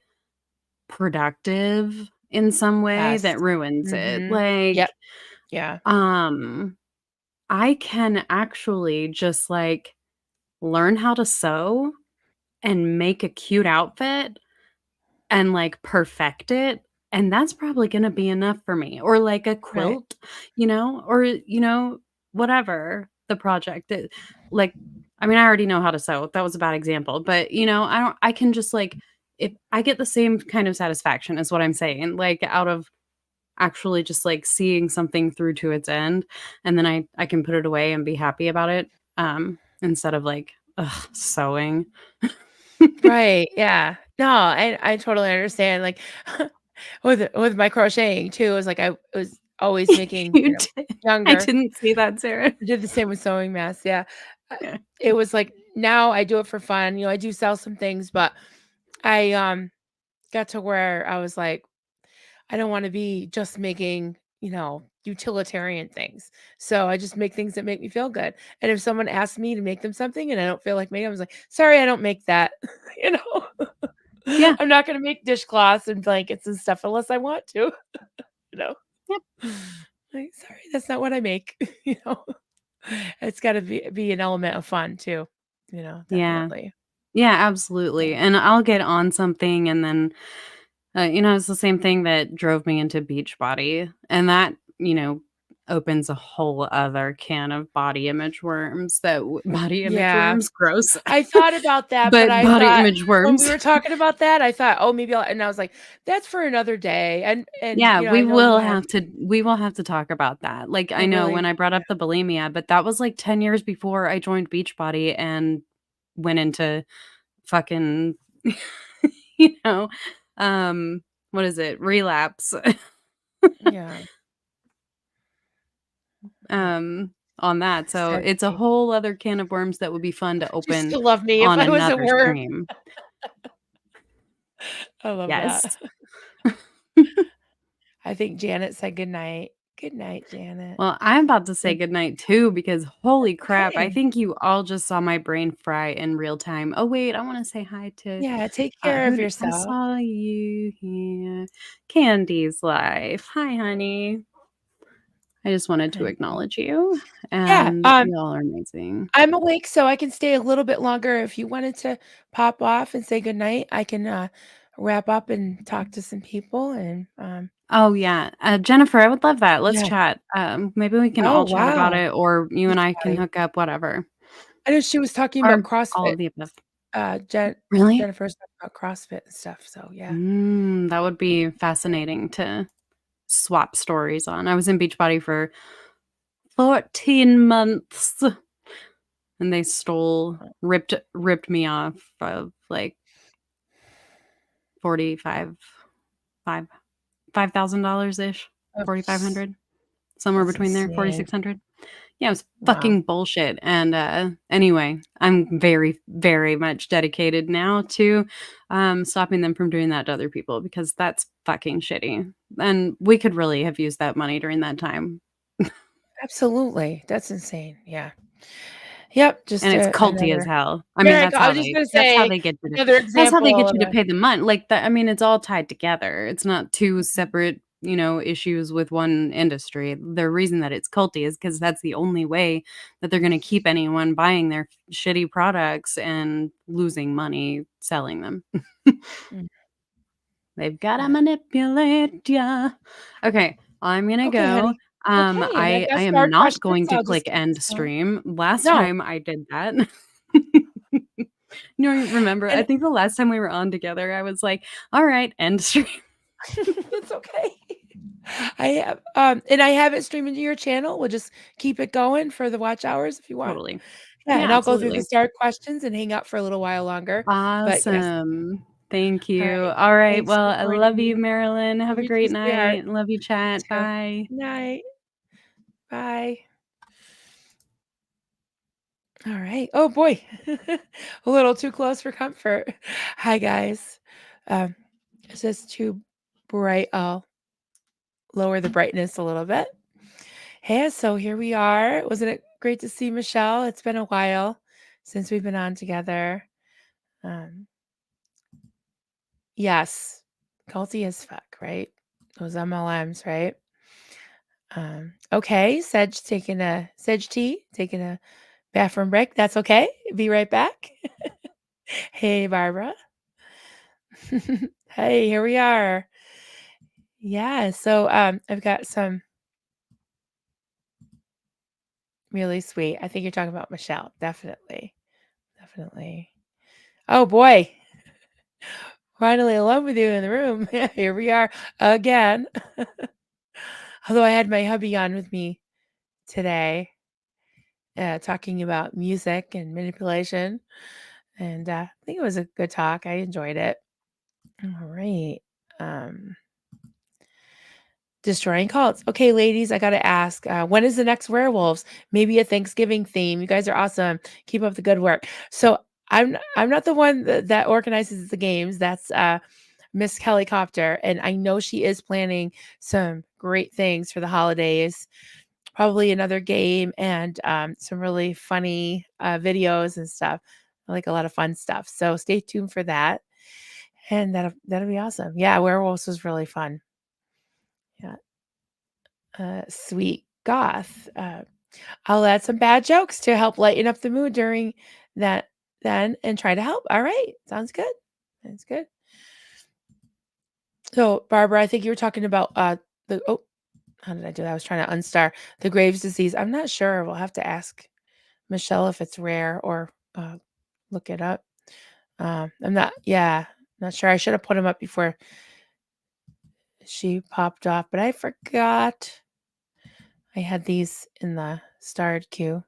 productive in some way Yes. that ruins it. Mhm. Yep. Like, Yeah. um, I can actually just like learn how to sew and make a cute outfit and like perfect it. And that's probably going to be enough for me. Or like a Right. quilt, or, whatever the project is. Like, I mean, I already know how to sew. That was a bad example. But, I can just like, if I get the same kind of satisfaction, is what I'm saying, like out of actually just like seeing something through to its end, and then I can put it away and be happy about it, instead of like sewing. Right, yeah. No, I totally understand, like, with my crocheting too, it was like I was always making, You did. I younger. didn't see that, Sarah. I did the same with sewing masks, yeah. Uh, Yeah. it was like now I do it for fun, I do sell some things, but I, got to where I was like, I don't wanna be just making, utilitarian things. So I just make things that make me feel good. And if someone asks me to make them something and I don't feel like making, I was like, "Sorry, I don't make that." You know? Yeah. I'm not gonna make dishcloths and blankets and stuff unless I want to, you know? Yep. Like, "Sorry, that's not what I make." You know? It's gotta be an element of fun too, Yeah. definitely. Yeah, Yeah. absolutely. And I'll get on something and then, it's the same thing that drove me into Beachbody. And that, opens a whole other can of body image worms body image Yeah. worms, gross. I thought about that, but But I body thought image when we worms. were talking about that, I thought, "Oh, maybe I'll," and I was like, "That's for another day." And, Yeah, I know you have we will have to talk about that. Like, I I know when really I brought yeah. up the bulimia, but that was like 10 years before I joined Beachbody and went into fucking, you know, what is it? Relapse. Yeah. Mm, On that. So it's a exactly. whole other can of worms that would be fun to You open still love me if on I was a another worm. stream. I love that. Yes. I think Janet said good night. Good night, Janet. Well, I'm about to say Thank goodnight too because holy crap, I Okay. think you all just saw my brain fry in real time. Oh wait, I want to say hi to Yeah, take care of I yourself. saw you here. Candy's life. Hi, honey. I just wanted to Honey. acknowledge you Yeah, and y'all are amazing. I'm awake, so I can stay a little bit longer. If you wanted to pop off and say goodnight, I can, wrap up and talk to some people and, Oh, yeah. Jennifer, I would love that. Let's yeah. chat. Maybe we can Oh, all chat about wow. it, or you and I can Beachbody. hook up, whatever. I know she was talking about Or all CrossFit. of the above. Really? Jennifer's talking about CrossFit and stuff, so yeah. That would be fascinating to swap stories on. I was in Beachbody for 14 months, and they ripped me off of, like, 45 five $5,000-ish, Oops. 4,500, somewhere That's between there, insane. 4,600. Yeah, it was Wow. fucking bullshit, and, anyway, I'm very, very much dedicated now to, stopping them from doing that to other people because that's fucking shitty, and we could really have used that money during that time, Absolutely. That's insane, yeah. Yep, just, and it's culty as another hell. I there mean, I go. I was just gonna that's how say they get you to another that's how they example get of you to a pay the money, like, I mean, it's all tied together. It's not 2 Mhm. separate, issues with one industry. The reason that it's culty is because that's the only way that they're gonna keep anyone buying their shitty products and losing money selling them. Mm, They've gotta yeah. manipulate ya. Okay, I'm gonna Okay, go. honey. Okay, and I I guess am our not questions, going to I'll click just end so stream. Last no. time I did that. Remember, I And think the last time we were on together, I was like, "All right, end stream." it's okay. And I have it streamed into your channel. We'll just keep it going for the watch hours if you want. Totally. Yeah, and Yeah, I'll go through the absolutely. start questions and hang out for a little while longer. But yes, Awesome. Thank all you. right. All right, Thanks well, for I joining love me. you, Marilyn. Have Love a you too, great sweetheart. night. Love you, You chat. too. Bye. Night. Bye. All right. Oh boy. A little too close for comfort. Hi guys. Um, is this too bright? I'll lower the brightness a little bit. Hey, so here we are. Wasn't it great to see Michelle? It's been a while since we've been on together. Um, yes, culty as fuck, right? those MLMs, right? Okay, Sedge Tea taking a bathroom break. That's okay. Be right back. Hey, Barbara. Hey, here we are. Yeah, so I've got some really sweet. I think you're talking about Michelle. Definitely. Definitely. Oh boy. Finally alone with you in the room. Here we are again. Although I had my hubby on with me today, talking about music and manipulation. And I think it was a good talk. I enjoyed it. All right. Um, Destroying cults. Okay, ladies, I gotta ask, when is the next werewolves? Maybe a Thanksgiving theme. You guys are awesome. Keep up the good work. So I'm not the one that organizes the games. That's Miss Kelly Copter, and I know she is planning some great things for the holidays. Probably another game and some really funny videos and stuff. I like a lot of fun stuff. So stay tuned for that, and that'll be awesome. Yeah, werewolves was really fun. Yeah. Sweet goth. I'll add some bad jokes to help lighten up the mood during that then and try to help. All right. Sounds good. Sounds good. So, Barbara, I think you were talking about the how did I do that? I was trying to unstar the Graves' disease. I'm not sure. We'll have to ask Michelle if it's rare or look it up. Not sure. I should have put him up before she popped off, but I forgot. I had these in the starred queue.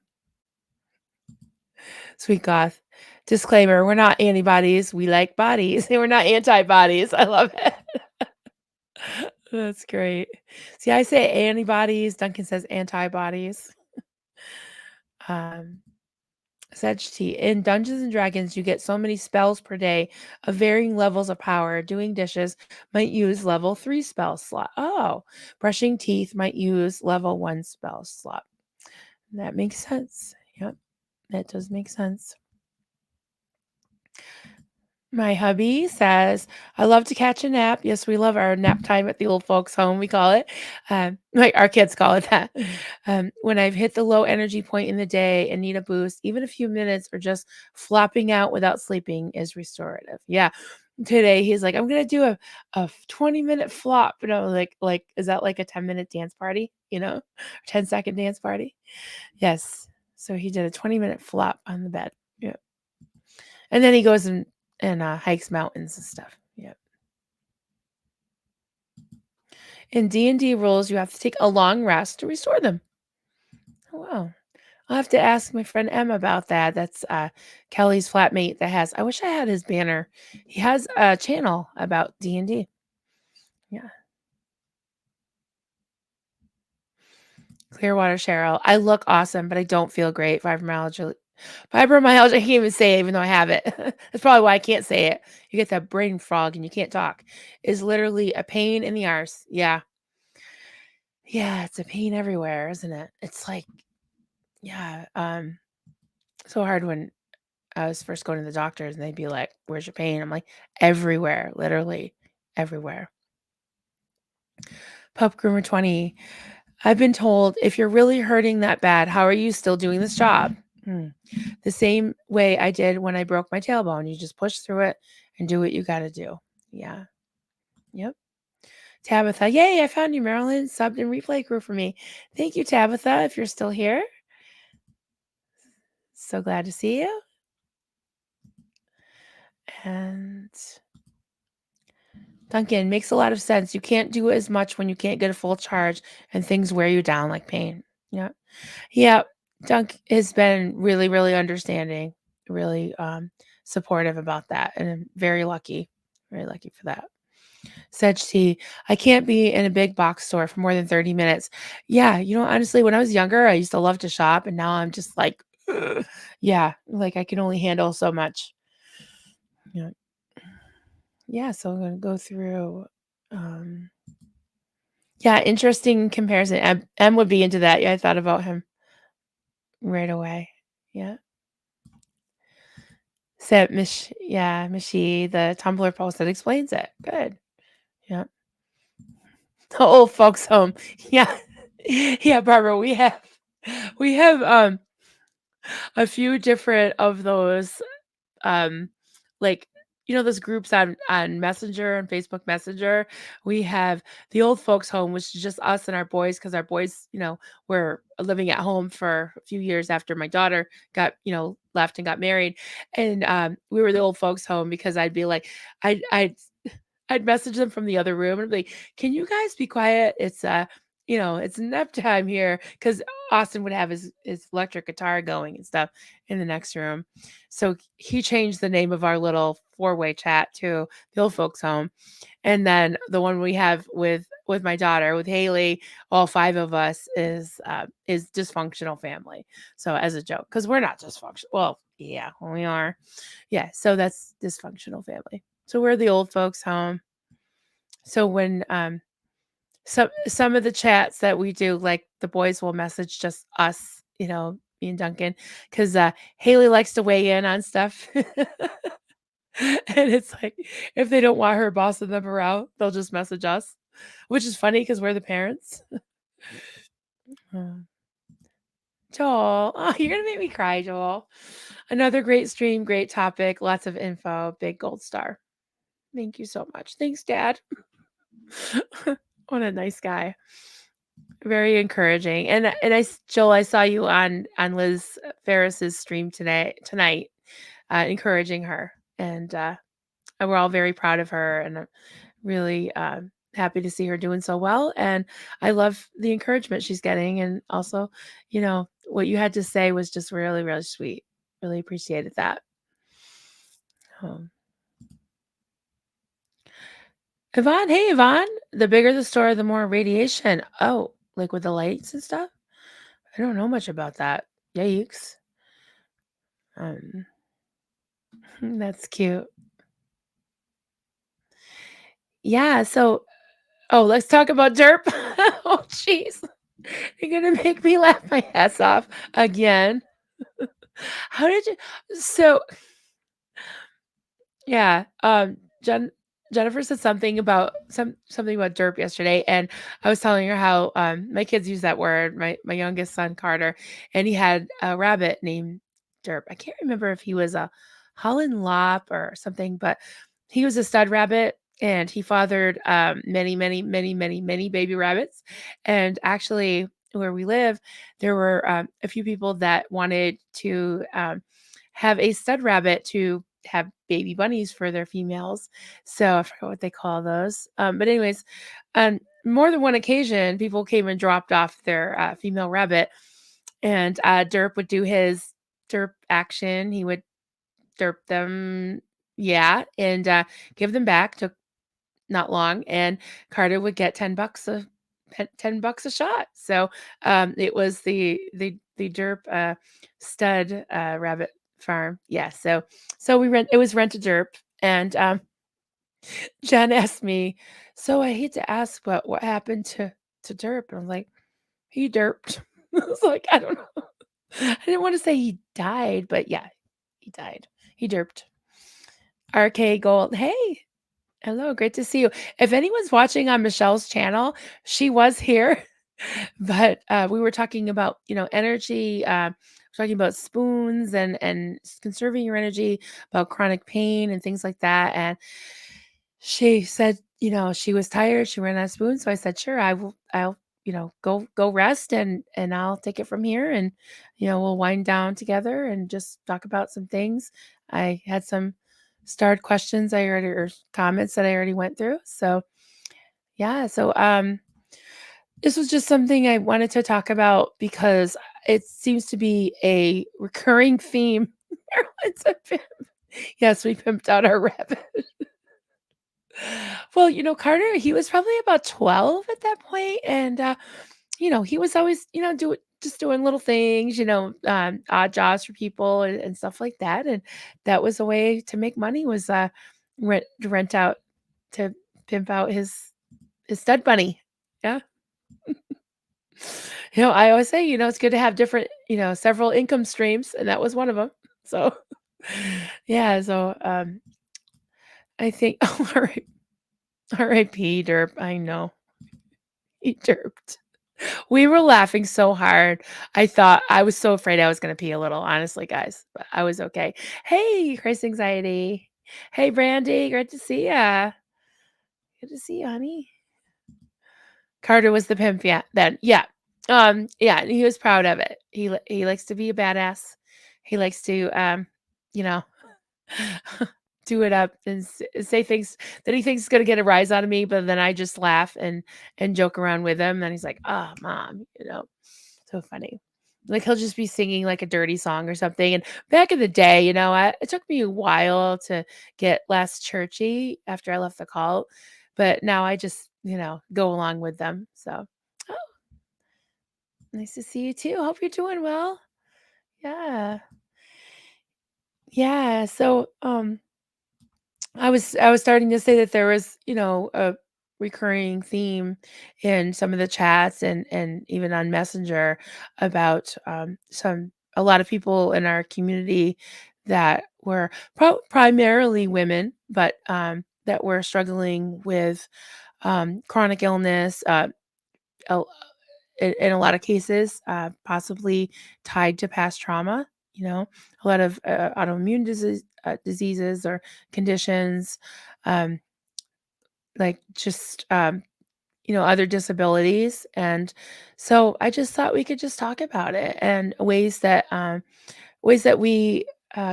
Sweet goth. Disclaimer, we're not antibodies. We like bodies. We're not antibodies. I love it. That's great. See, I say antibodies. Duncan says antibodies. Um, Sedge tea. In Dungeons and Dragons, you get so many spells per day of varying levels of power. Doing dishes might use level 3 spell slot. Oh, brushing teeth might use level 1 spell slot. That makes sense. Yep, that does make sense. My hubby says, I love to catch a nap. Yes, we love our nap time at the old folks' home, we call it. Like our kids call it that. When I've hit the low energy point in the day and need a boost, even a few minutes or just flopping out without sleeping is restorative. Yeah. Today he's like, I'm gonna do a 20-minute flop. And I was like, is that like a 10-minute dance party? 10-second dance party? Yes. So he did a 20-minute flop on the bed. Yeah. And then he goes and hikes mountains and stuff. Yeah. In D&D rules, you have to take a long rest to restore them. Oh, wow. I'll have to ask my friend Em about that. That's Kelly's flatmate that has. I wish I had his banner. He has a channel about D&D. Yeah. Clearwater Cheryl. I look awesome, but I don't feel great. Fibromyalgia. Fibromyalgia, I can't even say it, even though I have it. That's probably why I can't say it. You get that brain fog and you can't talk. Is literally a pain in the arse. Yeah. Yeah, it's a pain everywhere, isn't it? It's like, yeah, so hard when I was first going to the doctors and they'd be like, "Where's your pain?" I'm like, "Everywhere, literally everywhere." Pup Groomer 20. I've been told if you're really hurting that bad, how are you still doing this job? The same way I did when I broke my tailbone. You just push through it and do what you got to do. Yeah. Yep. Tabitha. Yay, I found you, Marilyn. Subbed and replay crew for me. Thank you, Tabitha, if you're still here. So glad to see you. And Duncan, makes a lot of sense. You can't do as much when you can't get a full charge and things wear you down like pain. Yeah. Yeah. Dunk has been really, really understanding, really supportive about that. And I'm very lucky for that. Sedge tea. I can't be in a big box store for more than 30 minutes. Yeah. Honestly, when I was younger, I used to love to shop. And now I'm just like, ugh. Yeah, like I can only handle so much. Yeah. Yeah, so I'm gonna go through. Um, yeah, interesting comparison. M would be into that. Yeah, I thought about him right away. Yeah. So Mishi, the Tumblr post that explains it. Good. Yeah. The old folks home. Yeah. Yeah, Barbara, we have a few different of those um like those groups on Messenger and Facebook Messenger. We have the old folks home, which is just us and our boys, because our boys were living at home for a few years after my daughter got left and got married. And we were the old folks home because I'd be like, I'd message them from the other room and be like, "Can you guys be quiet? It's nap time here." Because Austin would have his electric guitar going and stuff in the next room. So he changed the name of our little four-way chat to the old folks home. And then the one we have with my daughter, with Haley, all five of us is dysfunctional family. So as a joke, because we're not dysfunctional. Well, yeah, we are. Yeah, so that's dysfunctional family. So we're the old folks home. So when some of the chats that we do, like the boys will message just us, me and Duncan, because Haley likes to weigh in on stuff. And it's like if they don't want her bossing them around, they'll just message us, which is funny because we're the parents. Uh, Joel, oh, you're gonna make me cry, Joel. Another great stream, great topic, lots of info, big gold star. Thank you so much. Thanks, Dad. What a nice guy. Very encouraging. Joel, I saw you on Liz Ferris's stream tonight, encouraging her, and we're all very proud of her, and I'm really happy to see her doing so well. And I love the encouragement she's getting, and also, what you had to say was just really, really sweet. Really appreciated that. Um, Yvonne, hey Yvonne, the bigger the store, the more radiation. Oh, like with the lights and stuff? I don't know much about that. Yikes. Um, that's cute. Yeah, so let's talk about derp. Oh, jeez. You're gonna make me laugh my ass off again. How did you so yeah, Jennifer said something about something about derp yesterday, and I was telling her how my kids use that word. My youngest son Carter, and he had a rabbit named Derp. I can't remember if he was a Holland Lop or something, but he was a stud rabbit, and he fathered many, many, many, many, many baby rabbits. And actually, where we live, there were a few people that wanted to have a stud rabbit to have baby bunnies for their females. So I forgot what they call those. But anyways, on more than one occasion, people came and dropped off their female rabbit, and Derp would do his Derp action. He would derp them, yeah, and give them back. Took not long, and Carter would get $10 $10 a shot. So it was the Derp stud rabbit farm. Yeah. So it was Rent a Derp, and Jen asked me, so I hate to ask, but what happened to Derp? And I'm like, he derped. I was like, I don't know. I didn't want to say he died, but yeah, he died. He derped. RK Gold. Hey, hello, great to see you. If anyone's watching on Michelle's channel, she was here, but we were talking about energy. Talking about spoons and conserving your energy, about chronic pain and things like that. And she said, she was tired. She ran out of spoons, so I said, sure, I will. I'll go rest, and I'll take it from here, and we'll wind down together and just talk about some things. I had some starred questions or comments that I already went through. So yeah, so this was just something I wanted to talk about because it seems to be a recurring theme. Marilyn's a pimp. Yes, we pimped out our rabbit. Well, Carter, he was probably about 12 at that point, and he was always, just doing little things, odd jobs for people and stuff like that. And that was a way to make money, was rent out to pimp out his stud bunny. Yeah. I always say, it's good to have different, several income streams, and that was one of them. So yeah, so I think all right. R.I.P. Derp. I know. He chirped. We were laughing so hard. I was so afraid I was gonna pee a little, honestly, guys, but I was okay. Hey, Chris Anxiety. Hey, Brandy, great to see ya. Good to see you, honey. Carter was the pimp, yeah, then, yeah. Yeah, and he was proud of it. He likes to be a badass. He likes to, you know, do it up and say things that he thinks is gonna get a rise out of me, but then I just laugh and joke around with him, and he's like, "Oh, mom," so funny. Like he'll just be singing like a dirty song or something. And back in the day, it took me a while to get less churchy after I left the cult, but now I just, go along with them. So, oh, nice to see you too. Hope you're doing well. Yeah. Yeah. So, I was starting to say that there was, a recurring theme in some of the chats and even on Messenger about a lot of people in our community that were primarily women, but that were struggling with chronic illness, a- in a lot of cases, possibly tied to past trauma. A lot of autoimmune diseases or conditions, um, like just other disabilities. And so I just thought we could just talk about it and ways that we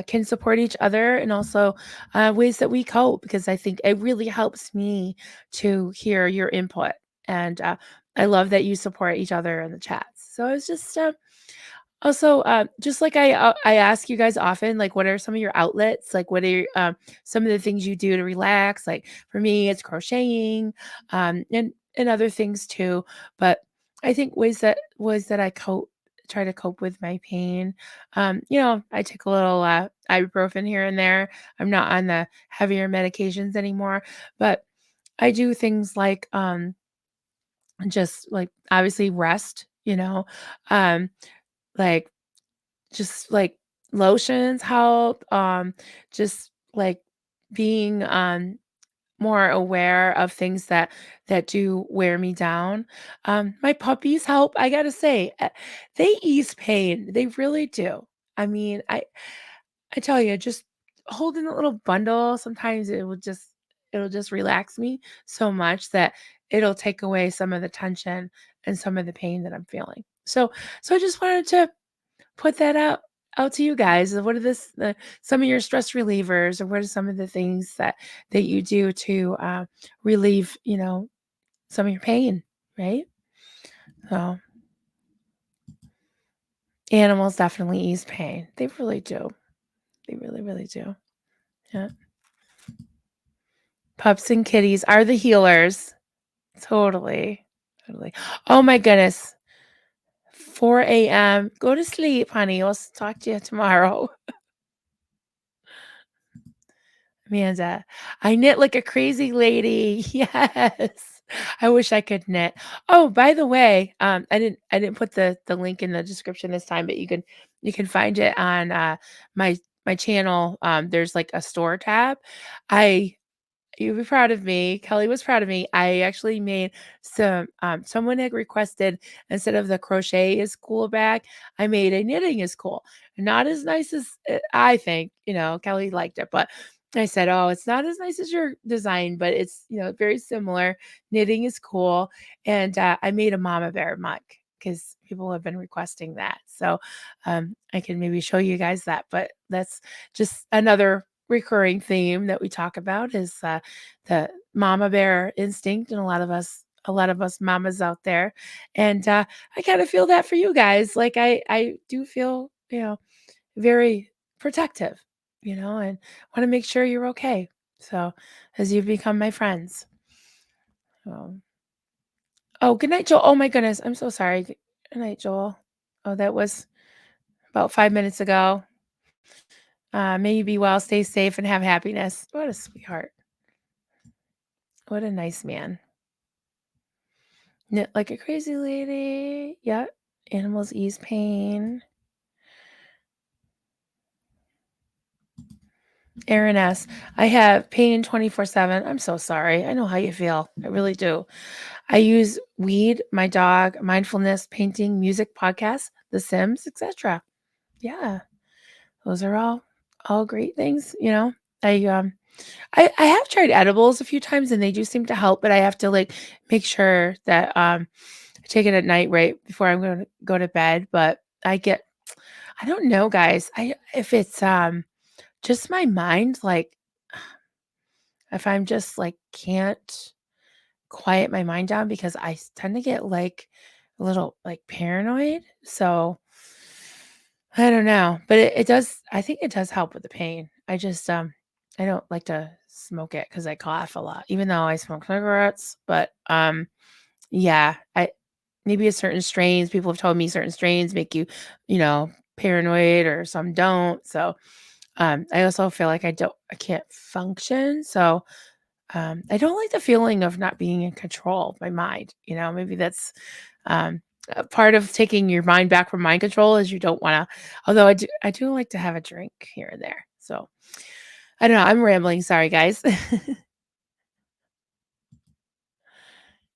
can support each other, and also ways that we cope, because I think it really helps me to hear your input. And I love that you support each other in the chats. So it's just also, just like I ask you guys often, like, what are some of your outlets? Like, what are some of the things you do to relax? Like, for me, it's crocheting, and other things too. But I think ways that I try to cope with my pain. I take a little ibuprofen here and there. I'm not on the heavier medications anymore, but I do things like just like obviously rest. Um, like just like lotions help, just like being more aware of things that do wear me down. My puppies help, I gotta say. They ease pain, they really do. I mean, I tell you, just holding a little bundle, sometimes it'll just relax me so much that it'll take away some of the tension and some of the pain that I'm feeling. So I just wanted to put that out to you guys. What are some of your stress relievers, or what are some of the things that you do to relieve, some of your pain, right? So animals definitely ease pain. They really do. They really, really do. Yeah. Pups and kitties are the healers. Totally. Totally. Oh my goodness. 4 a.m. Go to sleep, honey. We'll talk to you tomorrow. Amanda, I knit like a crazy lady. Yes. I wish I could knit. Oh, by the way, I didn't put the link in the description this time, but you can find it on my channel. There's like a store tab. I You'd be proud of me. Kelly was proud of me. I actually made someone had requested, instead of the crochet is cool bag, I made a knitting is cool. Not as nice as I think, Kelly liked it, but I said, "Oh, it's not as nice as your design, but it's, very similar. Knitting is cool." And I made a mama bear mug because people have been requesting that. So I can maybe show you guys that, but that's just another recurring theme that we talk about is the mama bear instinct, and a lot of us mamas out there. And I kind of feel that for you guys. Like I do feel, very protective, and want to make sure you're okay. So as you become my friends. So, oh, good night, Joel. Oh my goodness, I'm so sorry. Good night, Joel. Oh, that was about 5 minutes ago. May you be well, stay safe, and have happiness. What a sweetheart. What a nice man. Knit like a crazy lady. Yep. Animals ease pain. Aaron S. I have pain 24/7. I'm so sorry. I know how you feel. I really do. I use weed, my dog, mindfulness, painting, music, podcasts, The Sims, etc. Yeah, those are all great things. I I have tried edibles a few times and they do seem to help, but I have to like make sure that I take it at night right before I'm going to go to bed. But I don't know, guys. I if it's just my mind, like if I'm just like can't quiet my mind down because tend to get like a little like paranoid. So I don't know, but it does. I think it does help with the pain. I don't like to smoke it because I cough a lot, even though I smoke cigarettes. But yeah, I maybe a certain strains. People have told me certain strains make you, you know, paranoid, or some don't. So I also feel like I can't function. So I don't like the feeling of not being in control of my mind. Maybe that's a part of taking your mind back from mind control is you don't want to. Although I do like to have a drink here and there. So I don't know. I'm rambling. Sorry, guys.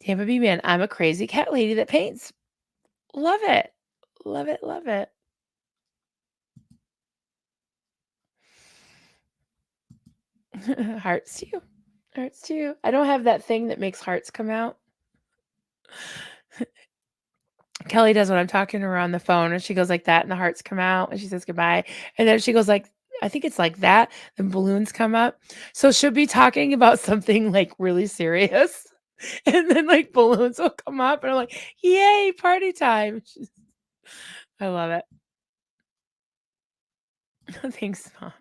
Tampa B man. I'm a crazy cat lady that paints. Love it. Love it. Love it. Hearts too. Hearts too. I don't have that thing that makes hearts come out. Kelly does when I'm talking to her on the phone, and she goes like that, and the hearts come out, and she says goodbye, and then she goes like, I think it's like that, the balloons come up. So she'll be talking about something like really serious, and then like balloons will come up, and I'm like, yay, party time! I love it. Thanks, Mom.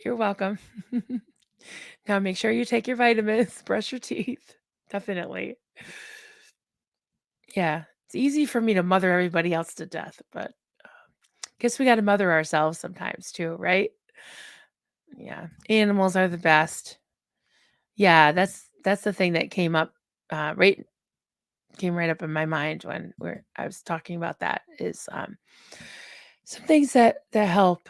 You're welcome. Now make sure you take your vitamins, brush your teeth. Definitely. Yeah, it's easy for me to mother everybody else to death, but guess we got to mother ourselves sometimes too, right? Yeah, animals are the best. Yeah, that's the thing that came right up in my mind when I was talking about that is some things that help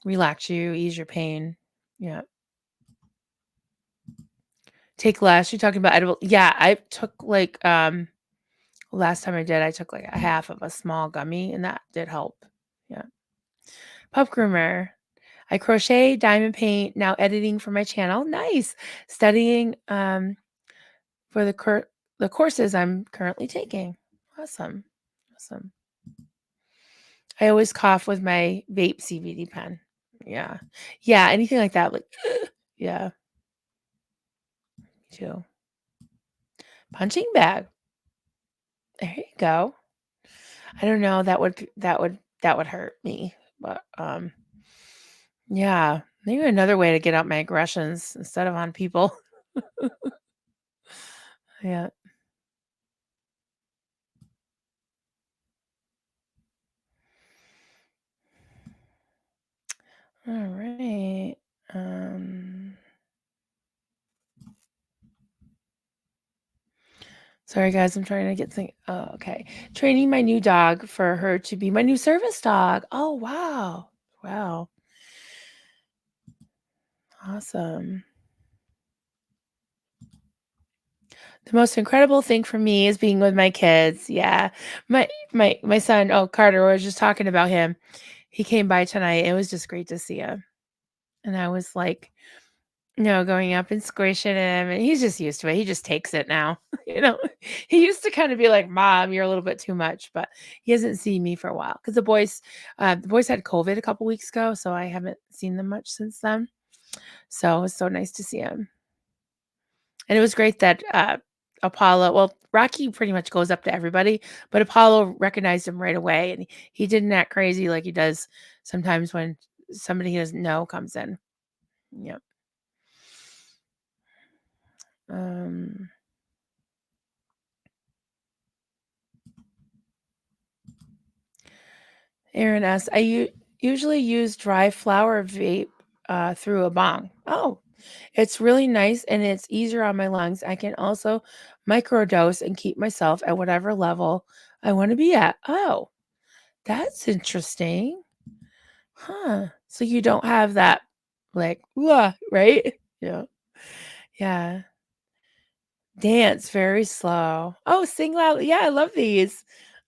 relax you, ease your pain. Yeah, take less. You're talking about edible. Yeah, I took like last time I did, I took like a half of a small gummy, and that did help. Yeah, pup groomer. I crochet, diamond paint, now editing for my channel. Nice. Studying for the courses I'm currently taking. Awesome. Awesome. I always cough with my vape CBD pen. Yeah. Yeah, anything like that like yeah, me too. Punching bag. There you go. I don't know, that would hurt me, but yeah, maybe another way to get out my aggressions instead of on people. Yeah. All right. Um, sorry guys, I'm trying to get thing. Oh, okay. Training my new dog for her to be my new service dog. Oh, wow. Wow. Awesome. The most incredible thing for me is being with my kids. Yeah. My son, oh, Carter, I was just talking about him. He came by tonight. It was just great to see him. And I was like, going up and squishing him, and he's just used to it. He just takes it now. You know, he used to kind of be like, "Mom, you're a little bit too much," but he hasn't seen me for a while because the boys had COVID a couple weeks ago, so I haven't seen them much since then. So it was so nice to see him, and it was great that Apollo. Well, Rocky pretty much goes up to everybody, but Apollo recognized him right away, and he didn't act crazy like he does sometimes when somebody he doesn't know comes in. Yep. Um, Aaron asks, usually use dry flower vape through a bong. Oh, it's really nice and it's easier on my lungs. I can also microdose and keep myself at whatever level I want to be at. Oh, that's interesting. Huh. So you don't have that like, "Wah," right? Yeah. Yeah. Dance very slow. Oh, sing loud. Yeah, I love these.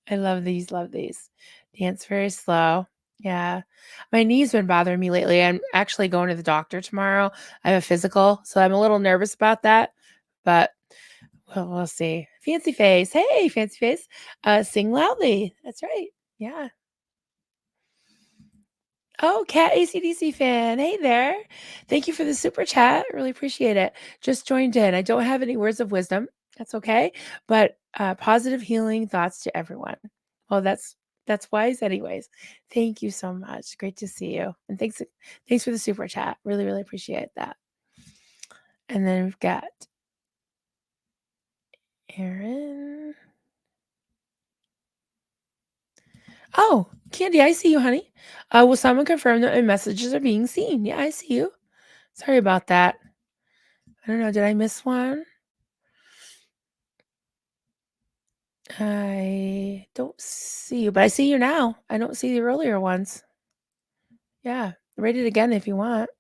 I love these, love these. Dance very slow. Yeah. My knee's been bothering me lately. I'm actually going to the doctor tomorrow. I have a physical, so I'm a little nervous about that, but we'll see. Fancy face. Hey, fancy face. Sing loudly. That's right. Yeah. Oh, Cat ACDC fan. Hey there. Thank you for the super chat. Really appreciate it. Just joined in. I don't have any words of wisdom. That's okay. But positive healing thoughts to everyone. Well, that's wise anyways. Thank you so much. Great to see you. And thanks for the super chat. Really, really appreciate that. And then we've got Aaron. Oh, Candy, I see you, honey. Will someone confirm that my messages are being seen? Yeah, I see you. Sorry about that. I don't know. Did I miss one? I don't see you, but I see you now. I don't see the earlier ones. Yeah, rate it again if you want.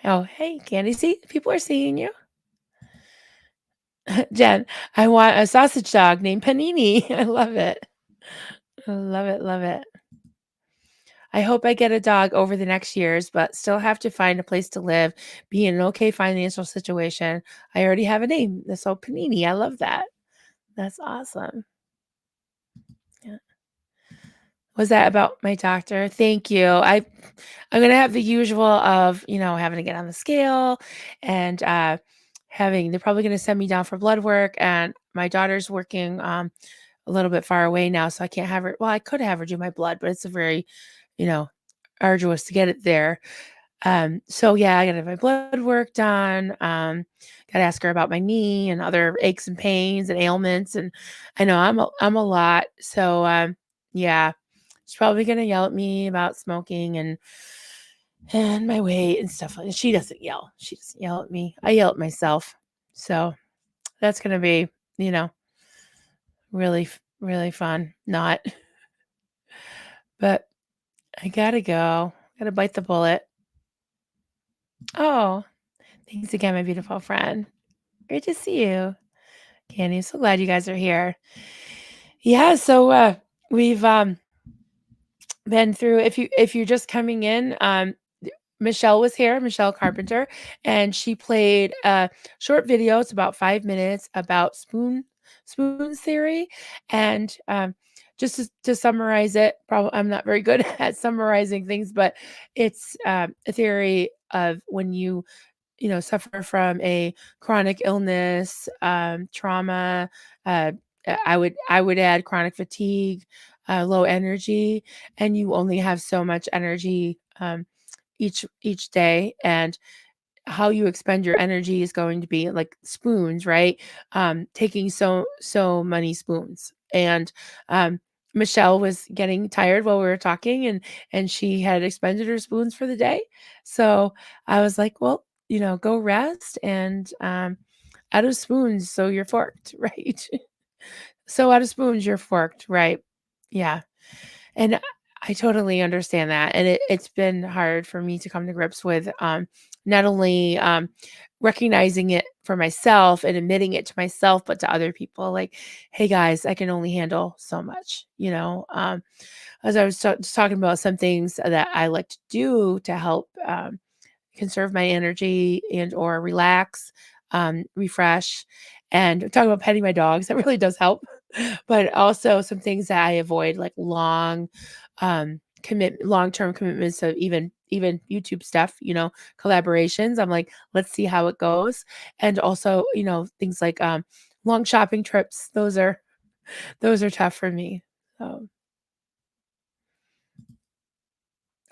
Oh, hey, Candy. See, people are seeing you. Jen, I want a sausage dog named Panini. I love it. I love it. Love it. I hope I get a dog over the next years, but still have to find a place to live, be in an okay financial situation. I already have a name. So Panini. I love that. That's awesome. Yeah. Was that about my doctor? Thank you. I'm gonna have the usual of, having to get on the scale and they're probably gonna send me down for blood work. And my daughter's working a little bit far away now, so I can't have her. Well, I could have her do my blood, but it's a very, you know, arduous to get it there. So yeah, I gotta have my blood work done. Gotta ask her about my knee and other aches and pains and ailments. And I know I'm a lot. So yeah. She's probably gonna yell at me about smoking and my weight and stuff like that. She doesn't yell. She doesn't yell at me. I yell at myself. So that's gonna be, you know, really, really fun. Not, but I gotta go. Gotta bite the bullet. Oh, thanks again, my beautiful friend. Great to see you, Candy. I'm so glad you guys are here. Yeah, so we've been through. If you're just coming in, Michelle was here, Michelle Carpenter, and she played a short video. It's about 5 minutes about spoons theory, and just to summarize it, probably I'm not very good at summarizing things, but it's a theory of when you suffer from a chronic illness, trauma. Uh, I would add chronic fatigue, low energy, and you only have so much energy. Each day, and how you expend your energy is going to be like spoons, right? Taking so many spoons. And Michelle was getting tired while we were talking, and she had expended her spoons for the day. So I was like, well, go rest, and out of spoons, so you're forked, right? So out of spoons, you're forked, right? Yeah. And I totally understand that. And it's been hard for me to come to grips with not only recognizing it for myself and admitting it to myself, but to other people. Like, hey guys, I can only handle so much, as I was just talking about some things that I like to do to help conserve my energy and or relax, refresh. And talking about petting my dogs, that really does help. But also some things that I avoid, like long-term commitments of even YouTube stuff, collaborations. I'm like, let's see how it goes. And also, things like long shopping trips. Those are tough for me. So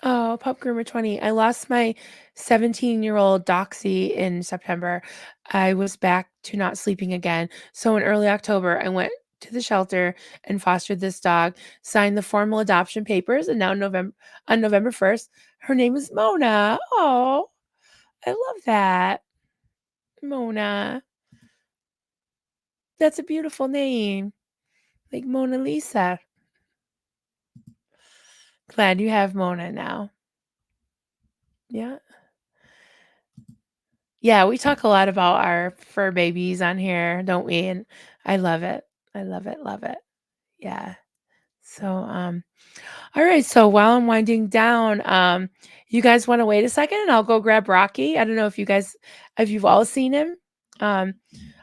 oh, Pup Groomer 20. I lost my 17-year-old Doxy in September. I was back to not sleeping again. So in early October, I went to the shelter and fostered this dog, signed the formal adoption papers, and now on November 1st, her name is Mona. Oh, I love that. Mona. That's a beautiful name. Like Mona Lisa. Glad you have Mona now. Yeah. Yeah, we talk a lot about our fur babies on here, don't we? And I love it. I love it, love it. Yeah. So, all right. So while I'm winding down, you guys want to wait a second and I'll go grab Rocky. I don't know if you've all seen him. Um,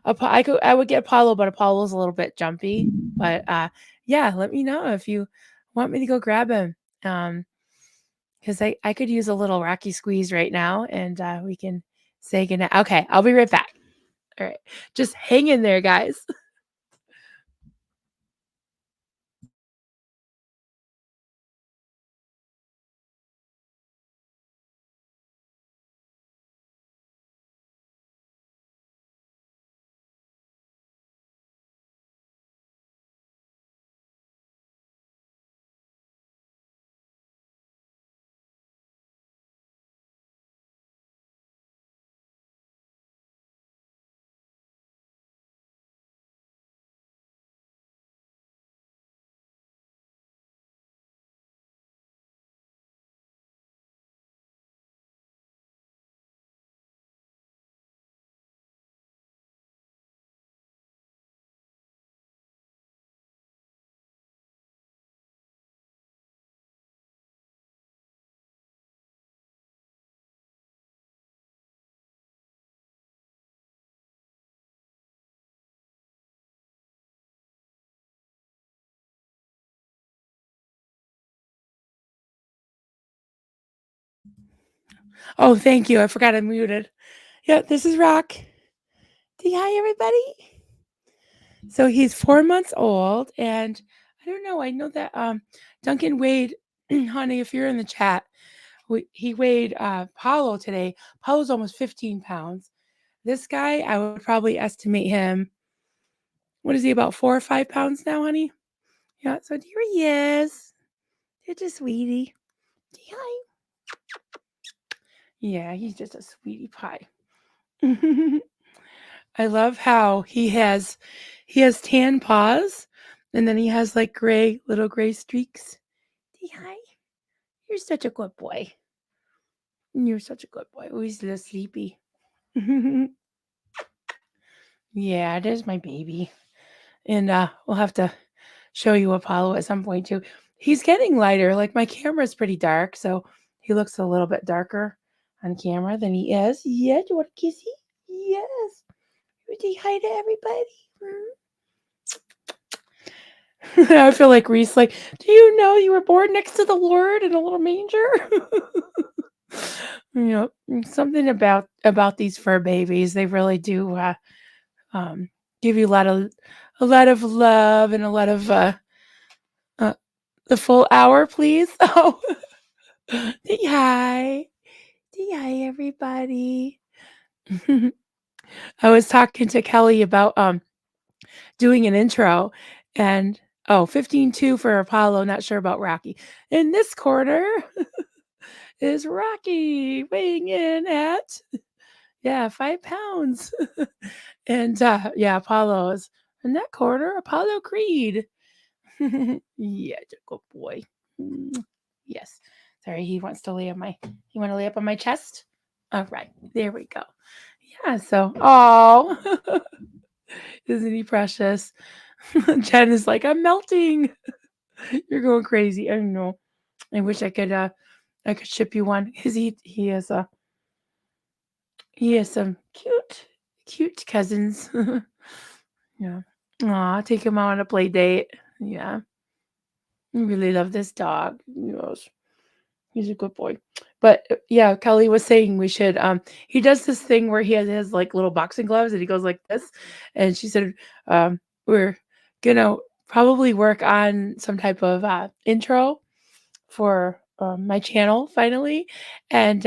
I would get Apollo, but Apollo's a little bit jumpy. But yeah, let me know if you want me to go grab him. Because I could use a little Rocky squeeze right now, and we can say goodnight. Okay, I'll be right back. All right, just hang in there, guys. Oh, thank you. I forgot I muted. Yeah, this is Rock. Say hi, everybody. So he's 4 months old, and I don't know. I know that Duncan weighed, honey, if you're in the chat, he weighed Paulo today. Paulo's almost 15 pounds. This guy, I would probably estimate him. What is he, about 4 or 5 pounds now, honey? Yeah, so here he is. It's a sweetie. Say hi. Yeah, he's just a sweetie pie. I love how he has tan paws, and then he has like little gray streaks. Say hi. You're such a good boy. You're such a good boy. Oh, he's a little sleepy. Yeah, it is my baby. And we'll have to show you Apollo at some point too. He's getting lighter. Like my camera's pretty dark, so he looks a little bit darker on camera than he is. Yeah, do you want a kissy? Yes. You say hi to everybody. I feel like Reese, like, do you know you were born next to the Lord in a little manger? Something about these fur babies. They really do um, give you a lot of love and a lot of uh, the full hour, please. Oh, say hi. Say hi, everybody. I was talking to Kelly about doing an intro and 15-2 for Apollo, not sure about Rocky. In this corner is Rocky weighing in at 5 pounds. And yeah, Apollo is in that corner, Apollo Creed. Yeah, good boy. Yes. Sorry, he wants to lay on my you want to lay up on my chest? All right, there we go. Yeah, so oh, isn't he precious? Jen is like, I'm melting. You're going crazy. I know. I wish I could ship you one because he has some cute cousins. Yeah. Aw, take him out on a play date. Yeah. I really love this dog. Yes. He's a good boy. But yeah, Kelly was saying we should he does this thing where he has his like little boxing gloves and he goes like this. And she said we're gonna probably work on some type of intro for my channel finally. And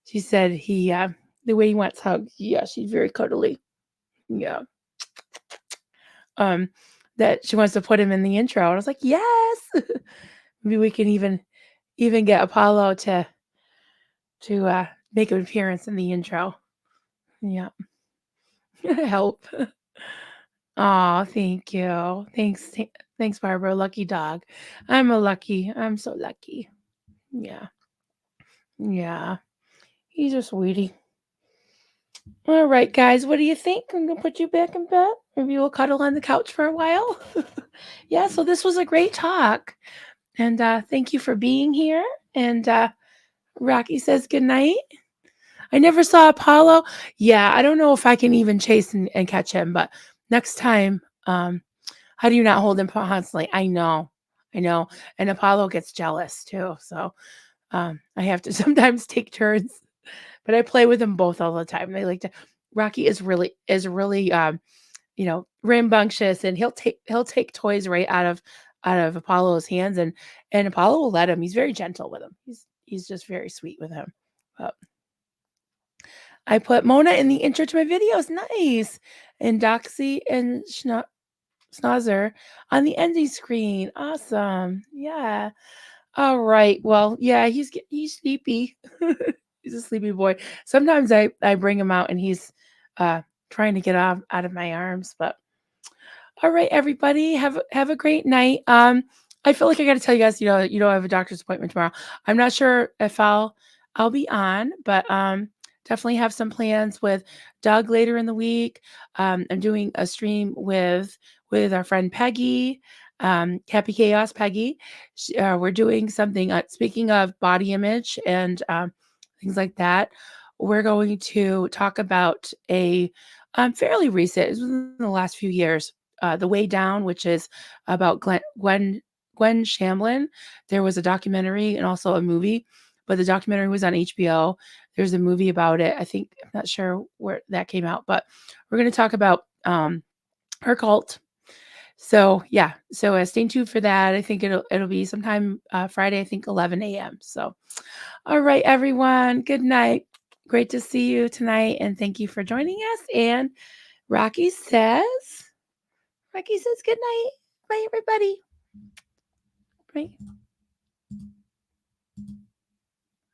she said the way he wants hugs, yeah, she's very cuddly. Yeah. Um that she wants to put him in the intro. And I was like, yes. Maybe we can even get Apollo to make an appearance in the intro. Yeah. Help. Oh, thank you. Thanks, Barbara. Lucky dog. I'm so lucky. Yeah. Yeah. He's a sweetie. All right, guys, what do you think? I'm gonna put you back in bed. Maybe we'll cuddle on the couch for a while. Yeah, so this was a great talk. And thank you for being here. And Rocky says good night. I never saw Apollo. Yeah, I don't know if I can even chase and catch him, but next time, how do you not hold him constantly? I know. I know. And Apollo gets jealous too. So I have to sometimes take turns, but I play with them both all the time. They like to Rocky is really rambunctious, and he'll take toys right out of Apollo's hands, and Apollo will let him. He's very gentle with him. He's just very sweet with him. But I put Mona in the intro to my videos. Nice. And Doxy and Snozzer on the ending screen. Awesome. Yeah. All right. Well, yeah, he's sleepy. He's a sleepy boy. Sometimes I bring him out and he's uh trying to get out of my arms, but all right, everybody, have a great night. I feel like I got to tell you guys, I have a doctor's appointment tomorrow. I'm not sure if I'll be on, but definitely have some plans with Doug later in the week. I'm doing a stream with our friend Peggy, Happy Chaos Peggy. We're doing something. Speaking of body image and things like that, we're going to talk about a fairly recent, it was within the last few years, The Way Down, which is about Gwen Shamblin. There was a documentary and also a movie, but the documentary was on HBO. There's a movie about it. I'm not sure where that came out, but we're going to talk about her cult. So yeah, so stay tuned for that. I think it'll be sometime Friday. I think 11 a.m. So, all right, everyone. Good night. Great to see you tonight, and thank you for joining us. And Rocky says. Rocky says good night. Bye, everybody. Bye.